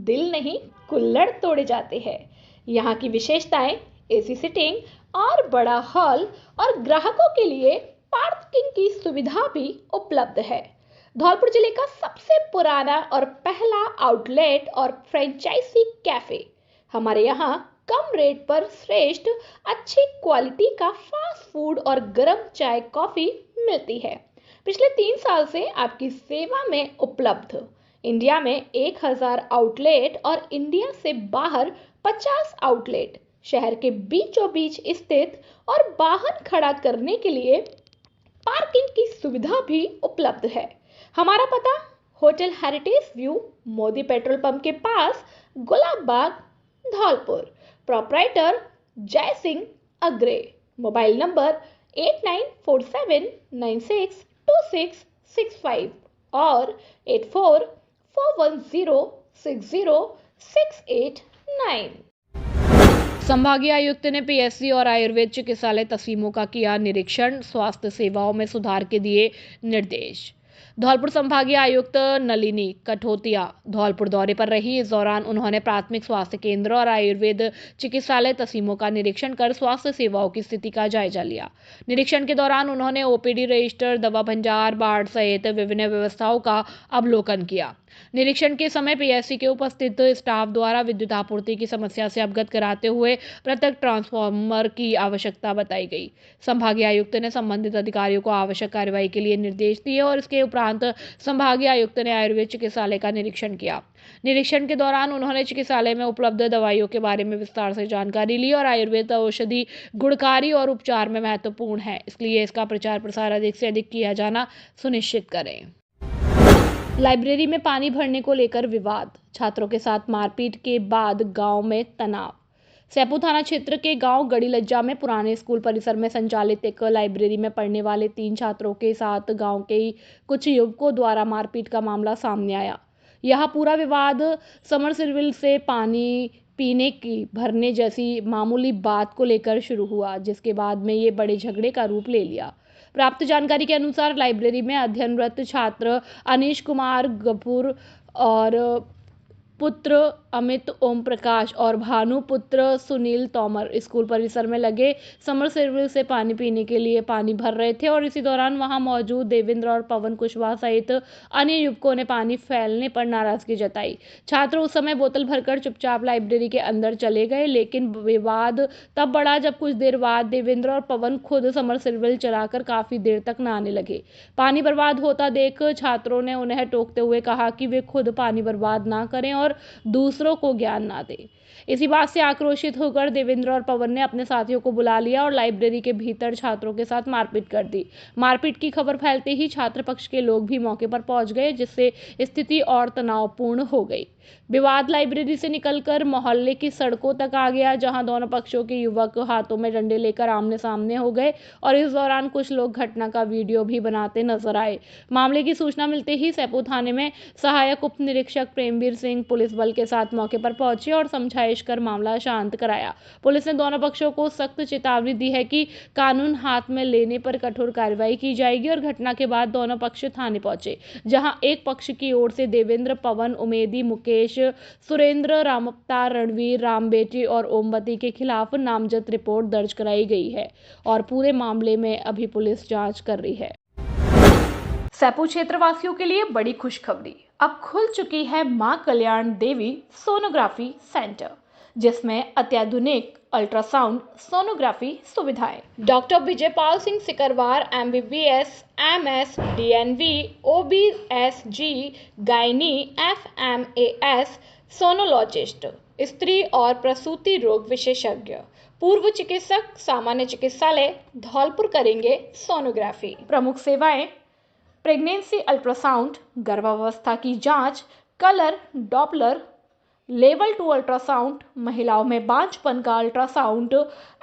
दिल नहीं कुल्हड़ तोड़े जाते हैं। यहाँ की विशेषताएं, एसी सिटिंग और बड़ा हॉल और ग्राहकों के लिए पार्किंग की सुविधा भी उपलब्ध है। धौलपुर जिले का सबसे पुराना और पहला आउटलेट और फ्रेंचाइजी कैफे। हमारे यहाँ कम रेट पर श्रेष्ठ अच्छी क्वालिटी का फास्ट फूड और गर्म चाय कॉफी मिलती है। पिछले 3 साल से आपकी सेवा में उपलब्ध। इंडिया में 1000 आउटलेट और इंडिया से बाहर 50 आउटलेट। शहर के बीचों बीच स्थित और वाहन खड़ा करने के लिए पार्किंग की सुविधा भी उपलब्ध है। हमारा पता hotel heritage view, Modi petrol pump के पास, गुलाब बाग, धौलपुर। प्रोपराइटर जय सिंह अग्रे। मोबाइल नंबर 8947962665 और 8441060689। संभागीय आयुक्त ने पीएससी और आयुर्वेद चिकित्सालय तस्लीमों का किया निरीक्षण, स्वास्थ्य सेवाओं में सुधार के दिए निर्देश। धौलपुर संभागीय आयुक्त नलिनी कठोतिया धौलपुर दौरे पर रही। इस दौरान उन्होंने प्राथमिक स्वास्थ्य केंद्र और आयुर्वेद चिकित्सालय तस्लीमों का निरीक्षण कर स्वास्थ्य सेवाओं की स्थिति का जायजा लिया। निरीक्षण के दौरान उन्होंने ओपीडी रजिस्टर, दवा भंडार, वार्ड सहित विभिन्न व्यवस्थाओं का अवलोकन किया। निरीक्षण के समय पीएससी के उपस्थित स्टाफ द्वारा विद्युत आपूर्ति की समस्या से अवगत कराते हुए पृथक ट्रांसफार्मर की आवश्यकता बताई गई। संभागीय आयुक्त ने संबंधित अधिकारियों को आवश्यक कार्रवाई के लिए निर्देश दिए और इसके उपरांत संभागीय आयुक्त ने आयुर्वेद चिकित्सालय का निरीक्षण किया। निरीक्षण के दौरान उन्होंने चिकित्सालय में उपलब्ध दवाइयों के बारे में विस्तार से जानकारी ली और आयुर्वेद औषधि गुणकारी और उपचार में महत्वपूर्ण है, इसलिए इसका प्रचार प्रसार अधिक से अधिक किया जाना सुनिश्चित करें। लाइब्रेरी में पानी भरने को लेकर विवाद, छात्रों के साथ मारपीट के बाद गांव में तनाव। सैपू थाना क्षेत्र के गांव गड़ी लज्जा में पुराने स्कूल परिसर में संचालित एक लाइब्रेरी में पढ़ने वाले 3 छात्रों के साथ गांव के ही कुछ युवकों द्वारा मारपीट का मामला सामने आया। यह पूरा विवाद समरसेबिल से पानी पीने की भरने जैसी मामूली बात को लेकर शुरू हुआ, जिसके बाद में ये बड़े झगड़े का रूप ले लिया। प्राप्त जानकारी के अनुसार लाइब्रेरी में अध्ययनरत छात्र अनीश कुमार गफूर और पुत्र अमित ओम प्रकाश और भानु पुत्र सुनील तोमर स्कूल परिसर में लगे समरसेबिल से पानी पीने के लिए पानी भर रहे थे और इसी दौरान वहां मौजूद देवेंद्र और पवन कुशवाहा सहित अन्य युवकों ने पानी फैलने पर नाराजगी जताई। छात्र उस समय बोतल भरकर चुपचाप लाइब्रेरी के अंदर चले गए, लेकिन विवाद तब बढ़ा जब कुछ देर बाद देवेंद्र और पवन खुद समरसेबिल चलाकर काफी देर तक नहाने लगे। पानी बर्बाद होता देख छात्रों ने उन्हें टोकते हुए कहा कि वे खुद पानी बर्बाद ना करें और दूसरों को ज्ञान ना दे। इसी बात से आक्रोशित होकर देवेंद्र और पवन ने अपने साथियों को बुला लिया और लाइब्रेरी के भीतर छात्रों के साथ मारपीट कर दी। मारपीट की खबर फैलते ही छात्र पक्ष के लोग भी मौके पर पहुंच गए, जिससे स्थिति और तनावपूर्ण हो गई। विवाद लाइब्रेरी से निकलकर मोहल्ले की सड़कों तक आ गया, जहां दोनों पक्षों के युवक हाथों में डंडे लेकर आमने सामने हो गए और इस दौरान कुछ लोग घटना का वीडियो भी बनाते नजर आए। मामले की सूचना मिलते ही सैपू थाने में सहायक उप निरीक्षक प्रेमवीर सिंह पुलिस बल के साथ मौके पर पहुंचे और समझाइश कर मामला शांत कराया। पुलिस ने दोनों पक्षों को सख्त चेतावनी दी है कि कानून हाथ में लेने पर कठोर कार्रवाई की जाएगी और घटना के बाद दोनों पक्ष थाने पहुंचे, जहां एक पक्ष की ओर से देवेंद्र, पवन, उमेदी, मुकेश, सुरेंद्र, रामअवतार, रणवीर, रामबेटी और ओमवती के खिलाफ नामजद रिपोर्ट दर्ज कराई गई है और पूरे मामले में अभी पुलिस जांच कर रही है। सैपू क्षेत्रवासियों के लिए बड़ी खुशखबरी, अब खुल चुकी है मां कल्याण देवी सोनोग्राफी सेंटर। जिसमें अत्याधुनिक अल्ट्रासाउंड सोनोग्राफी सुविधाएं। Doctor Vijaypal Singh Sikarwar MBBS, MS, DNV, OBSG, gynae, FMAS, sonologist, स्त्री और प्रसूति रोग विशेषज्ञ, पूर्व चिकित्सक, सामान्य चिकित्सालय धौलपुर करेंगे सोनोग्राफी। प्रमुख सेवाएं: प्रेगनेंसी अल्ट्रासाउंड, गर्भावस्था की जांच, कलर डॉपलर, लेवल 2 अल्ट्रासाउंड, महिलाओं में बांझपन का अल्ट्रासाउंड,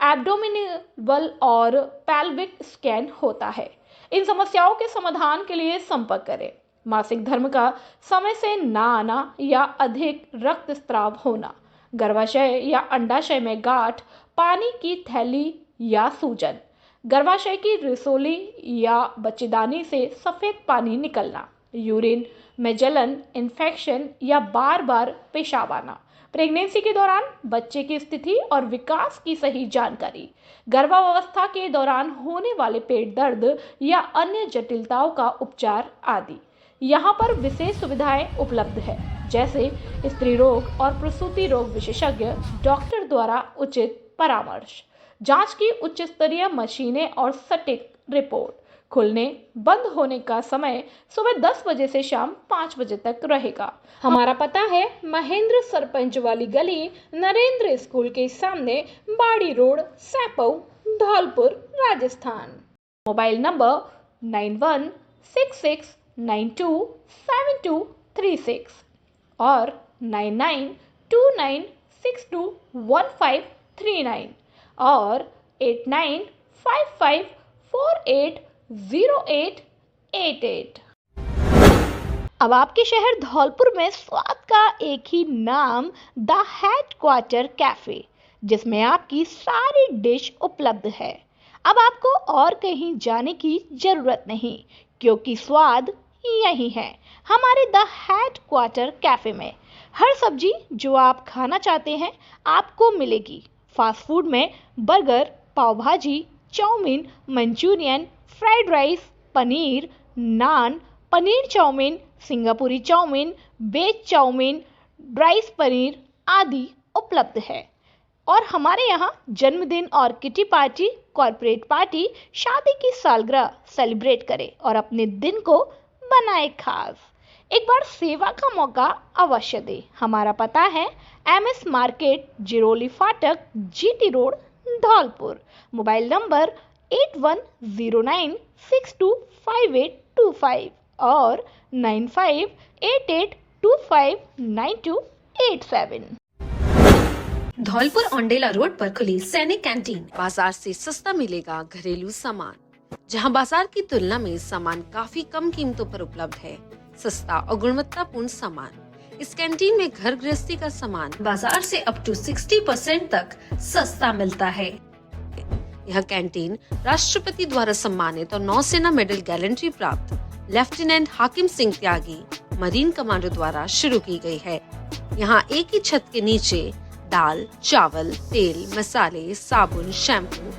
एब्डोमिनल और पेल्विक स्कैन होता है। इन समस्याओं के समाधान के लिए संपर्क करें। मासिक धर्म का समय से ना आना या अधिक रक्तस्राव होना, गर्भाशय या अंडाशय में गांठ, पानी की थैली या सूजन, गर्भाशय की रिसोली या बच्चेदानी से सफेद पानी निकलना, यूरिन में जलन, इन्फेक्शन या बार बार पेशाब आना, प्रेगनेंसी के दौरान बच्चे की स्थिति और विकास की सही जानकारी, गर्भावस्था के दौरान होने वाले पेट दर्द या अन्य जटिलताओं का उपचार आदि। यहाँ पर विशेष सुविधाएं उपलब्ध है, जैसे स्त्री रोग और प्रसूति रोग विशेषज्ञ डॉक्टर द्वारा उचित परामर्श, जांच की उच्च स्तरीय मशीनें और सटीक रिपोर्ट। खुलने बंद होने का समय सुबह 10 बजे से शाम 5 बजे तक रहेगा। हमारा पता है महेंद्र सरपंच वाली गली, नरेंद्र स्कूल के सामने, Bari road, Saipau, Dholpur, Rajasthan. Mobile number 9166927236 और 9929621539 और 8955480888। अब आपके शहर धौलपुर में स्वाद का एक ही नाम, द हेडक्वार्टर कैफे, जिसमें आपकी सारी डिश उपलब्ध है। अब आपको और कहीं जाने की जरूरत नहीं, क्योंकि स्वाद यही है हमारे द हेडक्वार्टर कैफे में। हर सब्जी जो आप खाना चाहते हैं आपको मिलेगी। फास्ट फूड में burger, pav bhaji, chowmein, Manchurian, fried rice, paneer, naan, paneer chowmein, Singapuri chowmein, veg chowmein, rice paneer आदि उपलब्ध है। और हमारे यहाँ जन्मदिन और किटी पार्टी, कॉर्पोरेट पार्टी, शादी की सालगिरह सेलिब्रेट करें और अपने दिन को बनाए खास। एक बार सेवा का मौका अवश्य दे। हमारा पता है MS मार्केट, जिरोली फाटक, GT road, Dholpur. Mobile number 8109625825 और 9588259287। धौलपुर औंडेला रोड पर खुली सैनिक कैंटीन। बाजार से सस्ता मिलेगा घरेलू सामान, जहां बाजार की तुलना में सामान काफी कम कीमतों पर उपलब्ध है। सस्ता और गुणवत्तापूर्ण सामान। इस कैंटीन में घर गृहस्थी का सामान बाजार से अप टू 60% तक सस्ता मिलता है। यह कैंटीन राष्ट्रपति द्वारा सम्मानित और नौसेना मेडल गैलेंट्री प्राप्त लेफ्टिनेंट हाकिम सिंह त्यागी, मरीन कमांडो द्वारा शुरू की गई है। यहाँ एक ही छत के नीचे दाल, चावल, तेल, मसाले, साबुन, शैम्पू,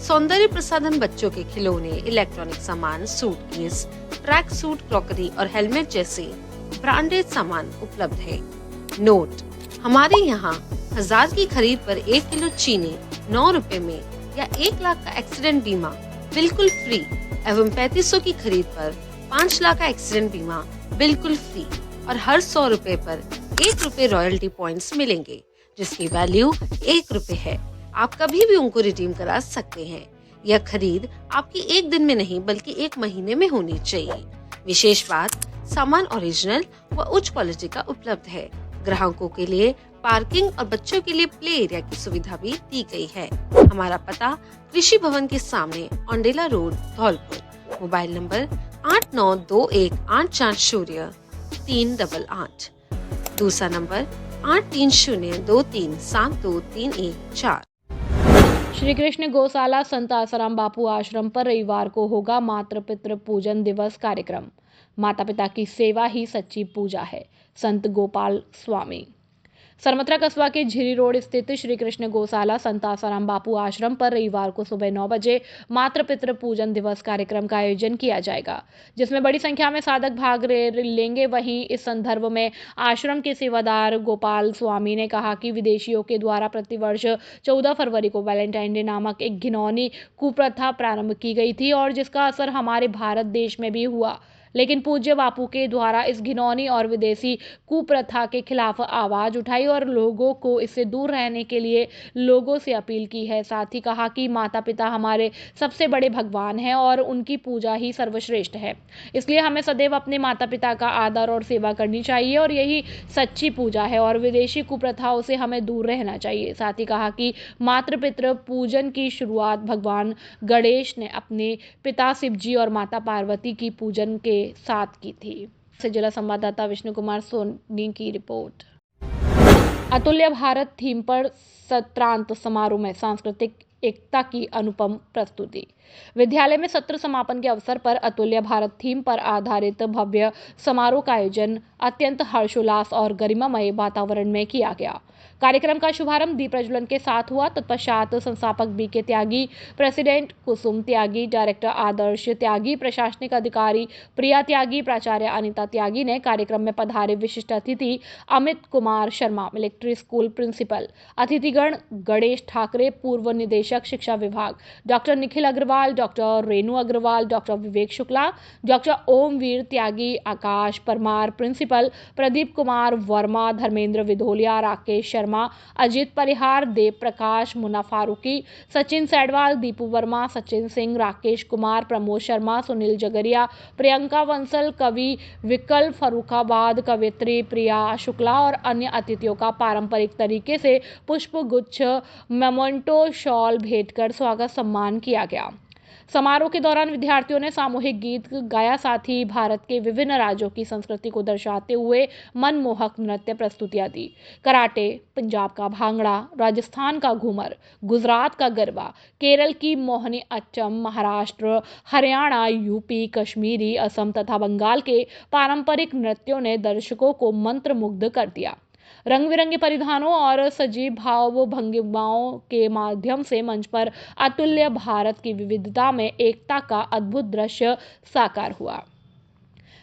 सौंदर्य प्रसाधन, बच्चों के खिलौने, इलेक्ट्रॉनिक सामान, सूटकेस, ट्रैक सूट, क्रॉकरी और हेलमेट जैसे ब्रांडेड सामान उपलब्ध है। नोट: हमारे यहाँ 1000 की खरीद पर 1 किलो चीनी 9 रुपए में या 1 लाख का एक्सीडेंट बीमा बिल्कुल फ्री एवं 3500 की खरीद पर 5 लाख का एक्सीडेंट बीमा बिल्कुल फ्री और हर 100 रुपए पर 1 रुपए रॉयल्टी पॉइंट्स मिलेंगे, जिसकी वैल्यू 1 रुपए है। आप कभी भी उनको रिडीम करा सकते हैं। यह खरीद आपकी 1 दिन में नहीं बल्कि 1 महीने में होनी चाहिए। विशेष बात, सामान ओरिजिनल व उच्च क्वालिटी का उपलब्ध है। ग्राहकों के लिए पार्किंग और बच्चों के लिए प्ले एरिया की सुविधा भी दी गई है। हमारा पता कृषि भवन के सामने, Aundela road, Dholpur. Mobile number 8928540388। दूसरा नंबर 8302372314। श्री कृष्ण गौशाला संत आसाराम बापू आश्रम पर रविवार को होगा मातृ पितृ पूजन दिवस कार्यक्रम। माता पिता की सेवा ही सच्ची पूजा है। संत गोपाल स्वामी। सरमथरा कस्बा के झिरी रोड स्थित श्री कृष्ण गौशाला संत आसाराम बापू आश्रम पर रविवार को सुबह 9 बजे मातृ पितृ पूजन दिवस कार्यक्रम का आयोजन किया जाएगा, जिसमें बड़ी संख्या में साधक भाग लेंगे। वहीं इस संदर्भ में आश्रम के सेवादार गोपाल स्वामी ने कहा कि विदेशियों के द्वारा प्रतिवर्ष 14 फरवरी को वैलेंटाइन डे नामक एक घिनौनी कुप्रथा प्रारंभ की गई थी और जिसका असर हमारे भारत देश में भी हुआ, लेकिन पूज्य बापू के द्वारा इस घिनौनी और विदेशी कुप्रथा के खिलाफ आवाज उठाई और लोगों को इससे दूर रहने के लिए लोगों से अपील की है। साथ ही कहा कि माता पिता हमारे सबसे बड़े भगवान हैं और उनकी पूजा ही सर्वश्रेष्ठ है, इसलिए हमें सदैव अपने माता पिता का आदर और सेवा करनी चाहिए और यही सच्ची पूजा है और विदेशी कुप्रथाओं से हमें दूर रहना चाहिए। साथ ही कहा कि मातृ पितृ पूजन की शुरुआत भगवान गणेश ने अपने पिता शिव जी और माता पार्वती की पूजन के साथ की थी। से जिला संवाददाता विष्णु कुमार सोनी की रिपोर्ट। अतुल्य भारत थीम पर सत्रांत समारोह में सांस्कृतिक एकता की अनुपम प्रस्तुति। विद्यालय में सत्र समापन के अवसर पर अतुल्य भारत थीम पर आधारित भव्य समारोह का आयोजन अत्यंत हर्षोल्लास और गरिमामय वातावरण में किया गया। कार्यक्रम का शुभारंभ दीप प्रज्वलन के साथ हुआ। तत्पश्चात संस्थापक बीके त्यागी, प्रेसिडेंट कुसुम त्यागी, डायरेक्टर आदर्श त्यागी, प्रशासनिक अधिकारी प्रिया त्यागी, प्राचार्य अनिता त्यागी ने कार्यक्रम में पधारे विशिष्ट अतिथि Amit Kumar Sharma, military school principal, अतिथिगण गणेश ठाकरे, पूर्व निदेशक शिक्षा विभाग, doctor Nikhil Agarwal, doctor Renu Agarwal, doctor Vivek Shukla, doctor Omveer Tyagi, Akash Parmar principal, Pradeep Kumar Verma, Dharmendra Vidholiya, Rakesh Sharma, Ajeet Parihar, Dev Prakash, Munna Farooqui, Sachin Sedwal, Deepu Verma, Sachin Singh, Rakesh Kumar, Pramod Sharma, Sunil Jagariya, Priyanka Bansal, कवि विकल फरुखाबाद, कवित्री प्रिया शुक्ला और अन्य अतिथियों का पारंपरिक तरीके से पुष्प गुच्छ, मेमेंटो, शॉल भेंट कर स्वागत सम्मान किया गया। समारोह के दौरान विद्यार्थियों ने सामूहिक गीत गाया, साथ ही भारत के विभिन्न राज्यों की संस्कृति को दर्शाते हुए मनमोहक नृत्य प्रस्तुतियां दी। कराटे, पंजाब का भांगड़ा, राजस्थान का घूमर, गुजरात का गरबा, केरल की मोहनी अट्टम, महाराष्ट्र, हरियाणा, यूपी, कश्मीरी, असम तथा बंगाल के पारंपरिक नृत्यों ने दर्शकों को मंत्रमुग्ध कर दिया। रंग बिरंगे परिधानों और सजीव भाव भंगिमाओं के माध्यम से मंच पर अतुल्य भारत की विविधता में एकता का अद्भुत दृश्य साकार हुआ।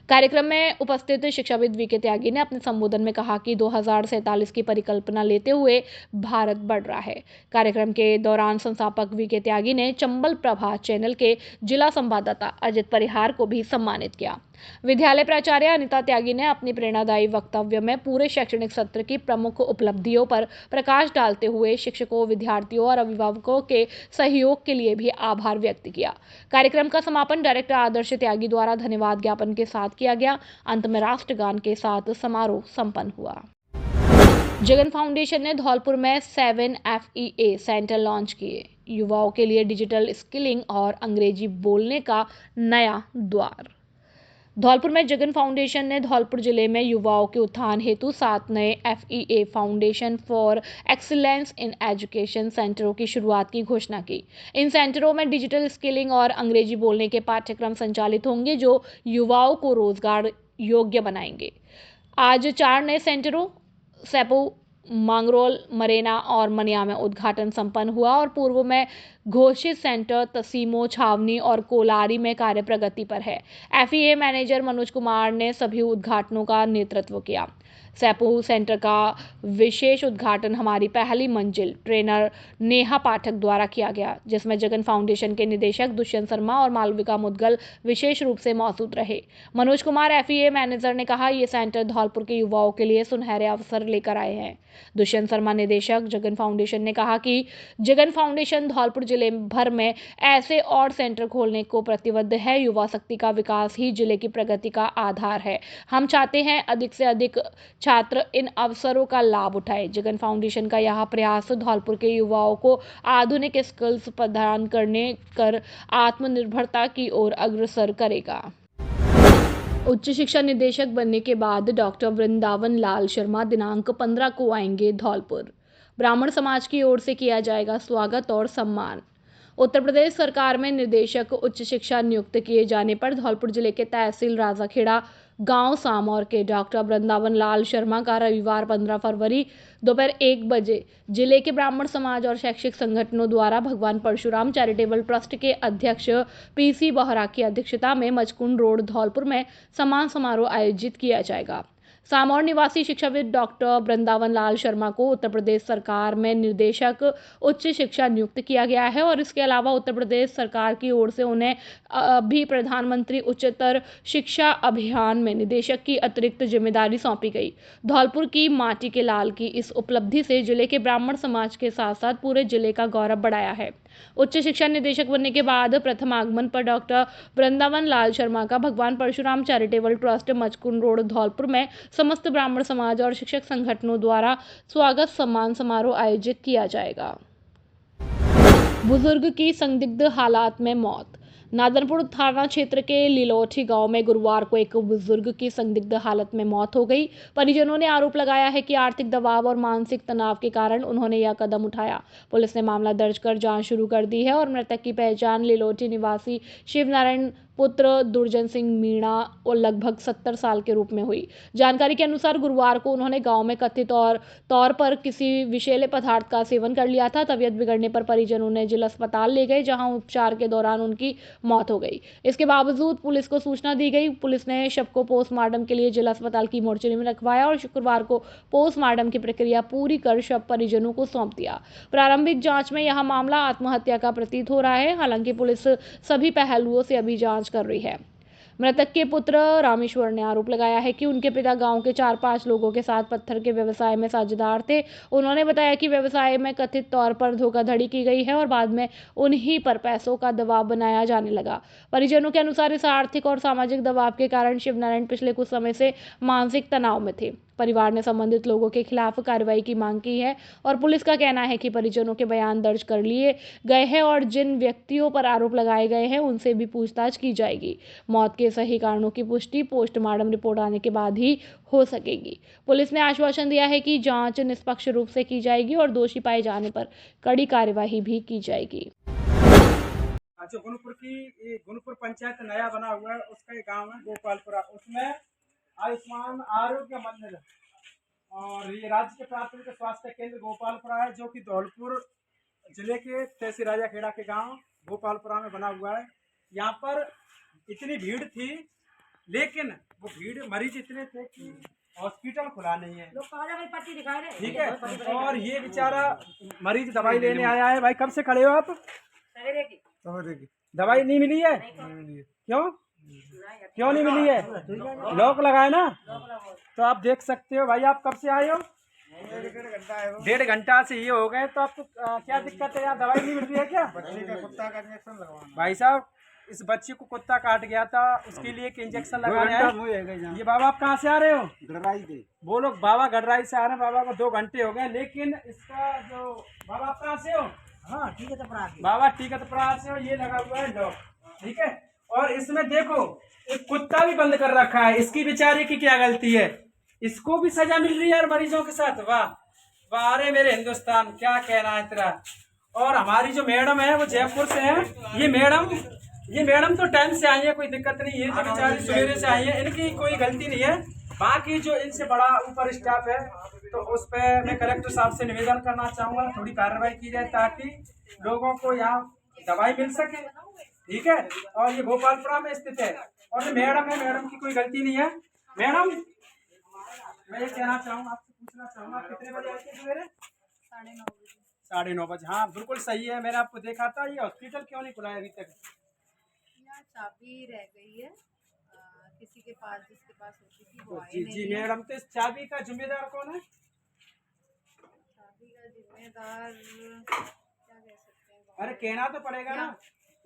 कार्यक्रम में उपस्थित शिक्षाविद वीके त्यागी ने अपने संबोधन में कहा कि 2047 की परिकल्पना लेते हुए भारत बढ़ रहा है। कार्यक्रम के दौरान संस्थापक वीके त्यागी ने चंबल प्रभा चैनल के जिला संवाददाता अजित परिहार को भी सम्मानित किया। विद्यालय प्राचार्य अनिता त्यागी ने अपनी प्रेरणादायी वक्तव्य में पूरे शैक्षणिक सत्र की प्रमुख उपलब्धियों पर प्रकाश डालते हुए शिक्षकों, विद्यार्थियों और अभिभावकों के सहयोग के लिए भी आभार व्यक्त किया। कार्यक्रम का समापन डायरेक्टर आदर्श त्यागी द्वारा धन्यवाद ज्ञापन के साथ किया गया। अंत में राष्ट्रगान के साथ समारोह संपन्न हुआ। जगन फाउंडेशन ने धौलपुर में 7 FEA सेंटर लॉन्च किए। युवाओं के लिए डिजिटल स्किलिंग और अंग्रेजी बोलने का नया द्वार। धौलपुर में जगन फाउंडेशन ने धौलपुर जिले में युवाओं के उत्थान हेतु 7 नए FEA foundation for excellence in education सेंटरों की शुरुआत की घोषणा की। इन सेंटरों में डिजिटल स्किलिंग और अंग्रेजी बोलने के पाठ्यक्रम संचालित होंगे जो युवाओं को रोजगार योग्य बनाएंगे। आज 4 नए सेंटरों सेपू, मांगरोल, मरेना और मनिया में उद्घाटन संपन्न हुआ और पूर्व में घोषित सेंटर तसीमो, छावनी और कोलारी में कार्य प्रगति पर है। FEA मैनेजर मनोज कुमार ने सभी उद्घाटनों का नेतृत्व किया। सैपू सेंटर का विशेष उद्घाटन हमारी पहली मंजिल ट्रेनर नेहा पाठक द्वारा किया गया, जिसमें जगन फाउंडेशन के निदेशक दुष्यंत शर्मा और मालविका मुदगल विशेष रूप से मौजूद रहे। मनोज कुमार FEA मैनेजर ने कहा, ये सेंटर धौलपुर के युवाओं के लिए सुनहरे अवसर लेकर आए हैं। दुष्यंत शर्मा निदेशक जगन फाउंडेशन ने कहा कि जगन फाउंडेशन धौलपुर जिले भर में ऐसे और सेंटर खोलने को प्रतिबद्ध है। युवा शक्ति का विकास ही जिले की प्रगति का आधार है। हम चाहते हैं अधिक से अधिक छात्र इन अवसरों का लाभ उठाएं। जगन फाउंडेशन का यह प्रयास धौलपुर के युवाओं को आधुनिक स्किल्स प्रदान करने कर आत्मनिर्भरता की ओर अग्रसर करेगा। उच्च शिक्षा निदेशक बनने के बाद डॉक्टर वृंदावन लाल शर्मा दिनांक 15 को आएंगे धौलपुर। ब्राह्मण समाज की ओर से किया जाएगा स्वागत और सम्मान। उत्तर प्रदेश सरकार में निदेशक उच्च शिक्षा नियुक्त किए जाने पर धौलपुर जिले के तहसील राजाखेड़ा गांव सामौर के डॉक्टर वृंदावन लाल शर्मा का रविवार 15 फरवरी दोपहर 1 बजे जिले के ब्राह्मण समाज और शैक्षिक संगठनों द्वारा भगवान परशुराम चैरिटेबल ट्रस्ट के अध्यक्ष पीसी बोहरा की अध्यक्षता में मचकुंड रोड धौलपुर में सम्मान समारोह आयोजित किया जाएगा। सामौर निवासी शिक्षाविद डॉक्टर वृंदावन लाल शर्मा को उत्तर प्रदेश सरकार में निदेशक उच्च शिक्षा नियुक्त किया गया है और इसके अलावा उत्तर प्रदेश सरकार की ओर से उन्हें भी प्रधानमंत्री उच्चतर शिक्षा अभियान में निदेशक की अतिरिक्त जिम्मेदारी सौंपी गई। धौलपुर की माटी के लाल की इस उपलब्धि से जिले के ब्राह्मण समाज के साथ साथ पूरे जिले का गौरव बढ़ाया है। उच्च शिक्षा निदेशक बनने के बाद प्रथम आगमन पर डॉक्टर वृंदावन लाल शर्मा का भगवान Parshuram charitable trust Machkund road Dholpur में समस्त ब्राह्मण समाज और शिक्षक संगठनों द्वारा स्वागत सम्मान समारोह आयोजित किया जाएगा। बुजुर्ग की संदिग्ध हालात में मौत। नादनपुर थाना क्षेत्र के लिलोठी गांव में गुरुवार को एक बुजुर्ग की संदिग्ध हालत में मौत हो गई। परिजनों ने आरोप लगाया है कि आर्थिक दबाव और मानसिक तनाव के कारण उन्होंने यह कदम उठाया। पुलिस ने मामला दर्ज कर जांच शुरू कर दी है और मृतक की पहचान लिलोठी निवासी शिवनारायण पुत्र दुर्जन सिंह मीणा और लगभग 70 साल के रूप में हुई। जानकारी के अनुसार गुरुवार को उन्होंने गांव में कथित तौर पर किसी विषैले पदार्थ का सेवन कर लिया था। तबीयत बिगड़ने पर परिजन उन्हें जिला अस्पताल ले गए, जहां उपचार के दौरान उनकी मौत हो गई। इसके बावजूद पुलिस को सूचना दी गई। पुलिस ने शव को पोस्टमार्टम के लिए जिला अस्पताल की मोर्चरी में रखवाया और शुक्रवार को पोस्टमार्टम की प्रक्रिया पूरी कर शव परिजनों को सौंप दिया। प्रारंभिक जांच में यह मामला आत्महत्या का प्रतीत हो रहा है। हालांकि पुलिस सभी पहलुओं से अभी जांच कर रही है। मृतक के पुत्र रामेश्वर ने आरोप लगाया है कि उनके पिता गांव के 4-5 लोगों के साथ पत्थर के व्यवसाय में साझेदार थे। उन्होंने बताया कि व्यवसाय में कथित तौर पर धोखाधड़ी की गई है और बाद में उन्हीं पर पैसों का दबाव बनाया जाने लगा। परिजनों के अनुसार इस आर्थिक और सामाजिक दबाव के कारण शिवनारायण पिछले कुछ समय से मानसिक तनाव में थे। परिवार ने संबंधित लोगों के खिलाफ कार्रवाई की मांग की है और पुलिस का कहना है कि परिजनों के बयान दर्ज कर लिए गए हैं और जिन व्यक्तियों पर आरोप लगाए गए हैं उनसे भी पूछताछ की जाएगी। मौत के सही कारणों की पुष्टि पोस्टमार्टम रिपोर्ट आने के बाद ही हो सकेगी। पुलिस ने आश्वासन दिया है कि जांच निष्पक्ष रूप से की जाएगी और दोषी पाए जाने पर कड़ी कार्यवाही भी की जाएगी। जो गुनपुर पंचायत नया बना हुआ है, उसका एक गांव है गोपालपुरा, उसमें आयुष्मान आरोग्य मंदिर और ये राज्य के प्राथमिक स्वास्थ्य केंद्र गोपालपुरा है, जो कि धौलपुर जिले के तहसील राजाखेड़ा के गांव गोपालपुरा में बना हुआ है। यहाँ पर इतनी भीड़ थी, लेकिन वो भीड़ मरीज इतने थे कि हॉस्पिटल खुला नहीं है। ठीक है, और ये बेचारा मरीज दवाई लेने आया है। भाई कब से खड़े हो आप? दवाई नहीं मिली है? क्यों नहीं मिली है? लॉक लगाए ना। तो आप देख सकते हो भाई, आप कब से आए हो? 1.5 घंटा से ये हो गए। तो आपको क्या दिक्कत है? यार दवाई नहीं मिल रही है क्या? बच्चे का कुत्ता का इंजेक्शन लगवाना। भाई साहब, इस बच्चे को कुत्ता काट गया था, उसके लिए एक इंजेक्शन लगाना है। ये बाबा आप कहाँ से आ रहे हो? गडराई से। वो लोग बाबा गडराई से आ रहे हैं। बाबा को 2 घंटे हो गए, लेकिन इसका जो बाबा आप कहाँ से हो? हाँ ठीक है, तो बाबा ठीक है, तो से हो। ये लगा हुआ है लॉक, ठीक है। और इसमें देखो एक कुत्ता भी बंद कर रखा है। इसकी बेचारे की क्या गलती है? इसको भी सजा मिल रही है यार मरीजों के साथ। वाह वाह, अरे मेरे हिंदुस्तान, क्या कहना है तेरा। और हमारी जो मैडम है वो जयपुर से है। ये मैडम तो टाइम से आई है, कोई दिक्कत नहीं है। जो बेचारी सवेरे से आई है, इनकी कोई गलती नहीं है। बाकी जो इनसे बड़ा ऊपर स्टाफ है, तो उस पर मैं कलेक्टर साहब से निवेदन करना चाहूँगा, थोड़ी कार्रवाई की जाए ताकि लोगों को यहाँ दवाई मिल सके, ठीक है। और ये गोपालपुरा में स्थित है। और जो मैडम है, मैडम की कोई गलती नहीं है। मैडम, मैं ये कहना चाहूँगा, आपसे पूछना चाहूँगा, कितने बजे आए थे सवेरे? 9:30 बजे। हाँ बिल्कुल सही है, मैंने आपको देखा था। ये हॉस्पिटल क्यों नहीं खुला है अभी तक? चाबी रह गई है किसी के पास, जिसके पास होती थी वो आई नहीं। जी मैडम, तो इस चाबी का जिम्मेदार कौन है? चाबी का जिम्मेदार क्या कह सकते हैं? अरे कहना तो पड़ेगा ना।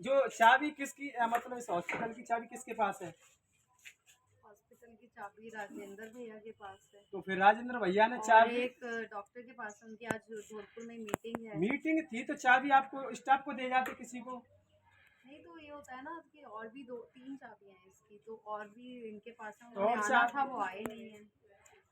जो चाबी किसकी, मतलब इस हॉस्पिटल की चाबी किसके पास है? हॉस्पिटल की चाबी राजेंद्र भैया के पास है। तो फिर राजेंद्र भैया ने चाबी एक डॉक्टर के पास, उनकी आज धौलपुर में मीटिंग थी, तो चाबी आपको स्टाफ को दे जाते किसी को? नहीं, तो ये होता है ना कि और भी 2-3 चाबियां हैं इसकी, तो और भी इनके पास है। और आना था, वो आए नहीं है।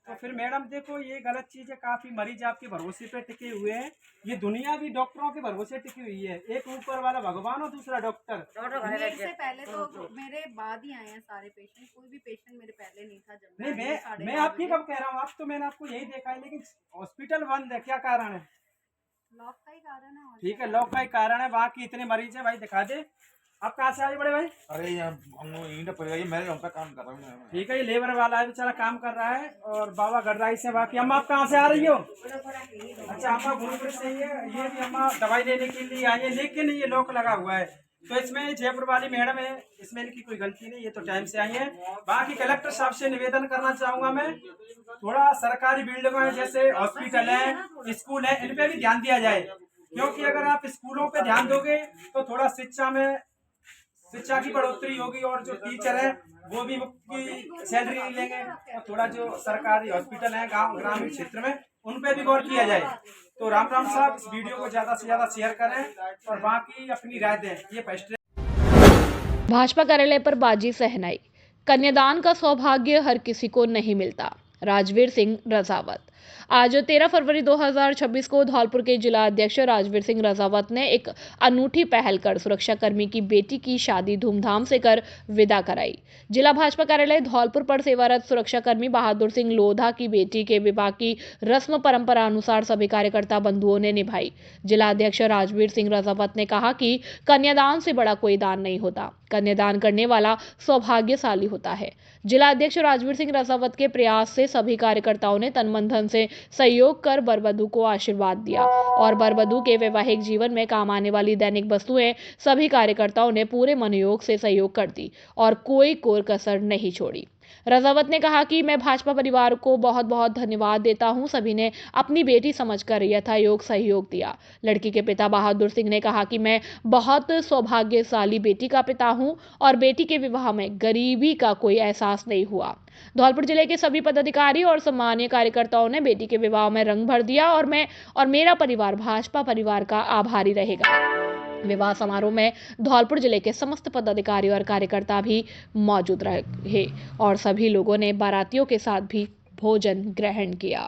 तो फिर मैडम देखो ये गलत चीज है, काफी मरीज आपके भरोसे पे टिके हुए हैं। ये दुनिया भी डॉक्टरों के भरोसे टिकी हुई है, एक ऊपर वाला भगवान और दूसरा डॉक्टर। मेरे से पहले तो मेरे बाद ही आए हैं सारे पेशेंट, कोई भी पेशेंट मेरे पहले नहीं था जब नहीं मैं आपकी कब कह रहा हूँ, आप तो मैंने आपको यही देखा है, लेकिन हॉस्पिटल बंद है, क्या कारण है? लॉक का ही कारण है। ठीक है, लॉक का ही कारण है, बाकी इतने मरीज है भाई, दिखा दे। आप कहाँ से आए बड़े भाई? अरे मेरे यहाँ पे काम कर रहा हूँ। ठीक है, ये लेबर वाला है बेचारा, काम कर रहा है। और बाबा गडराई से। बाकी अम्मा आप कहाँ से आ रही हो? अच्छा अम्मा गुरुपुर से ही है। ये भी अम्मा दवाई लेने के लिए आई है, लेकिन ये लॉक लगा हुआ है। तो इसमें जयपुर वाली मैडम है, इसमें इनकी कोई गलती नहीं, ये तो टाइम से आई है। बाकी कलेक्टर साहब से निवेदन करना चाहूंगा मैं, थोड़ा सरकारी बिल्डिंगों में जैसे हॉस्पिटल है, स्कूल है, इन पे भी ध्यान दिया जाए। क्योंकि अगर आप स्कूलों पे ध्यान दोगे तो थोड़ा शिक्षा की बढ़ोतरी होगी, और जो टीचर है वो भी की सैलरी लेंगे। और थोड़ा जो सरकारी हॉस्पिटल है गांव ग्रामीण क्षेत्र में, उन पे भी गौर किया जाए। तो राम साहब, इस वीडियो को ज्यादा से ज्यादा शेयर करें और बाकी अपनी राय दें। ये फर्स्ट। भाजपा कार्यालय पर बाजी सहनाई। कन्यादान का सौभाग्य हर किसी को नहीं मिलता। राजवीर सिंह रजावत। आज 13 फरवरी 2026 को धौलपुर के जिला अध्यक्ष राजवीर सिंह रजावत ने एक अनूठी पहल कर सुरक्षाकर्मी की बेटी की शादी धूमधाम से कर विदा कराई। जिला भाजपा कार्यालय धौलपुर पर सेवारत सुरक्षाकर्मी बहादुर सिंह लोधा की बेटी के विवाह की रस्म परंपरा अनुसार सभी कार्यकर्ता बंधुओं ने निभाई। जिला अध्यक्ष राजवीर सिंह रजावत ने कहा कि कन्यादान से बड़ा कोई दान नहीं होता, कन्यादान करने वाला सौभाग्यशाली होता है। जिला अध्यक्ष राजवीर सिंह रजावत के प्रयास से सभी कार्यकर्ताओं ने तन मन धन से सहयोग कर बरवधू को आशीर्वाद दिया और बरवधू के वैवाहिक जीवन में काम आने वाली दैनिक वस्तुएं सभी कार्यकर्ताओं ने पूरे मनोयोग से सहयोग कर दी और कोई कोर कसर नहीं छोड़ी। रजावत ने कहा कि मैं भाजपा परिवार को बहुत बहुत धन्यवाद देता हूं, सभी ने अपनी बेटी समझकर यथायोग सहयोग दिया। लड़की के पिता बहादुर सिंह ने कहा कि मैं बहुत सौभाग्यशाली बेटी का पिता हूं और बेटी के विवाह में गरीबी का कोई एहसास नहीं हुआ। धौलपुर जिले के सभी पदाधिकारी और सम्मानीय कार्यकर्ताओं ने बेटी के विवाह में रंग भर दिया और मैं और मेरा परिवार भाजपा परिवार का आभारी रहेगा। विवाह समारोह में धौलपुर जिले के समस्त पदाधिकारी और कार्यकर्ता भी मौजूद रहे और सभी लोगों ने बारातियों के साथ भी भोजन ग्रहण किया।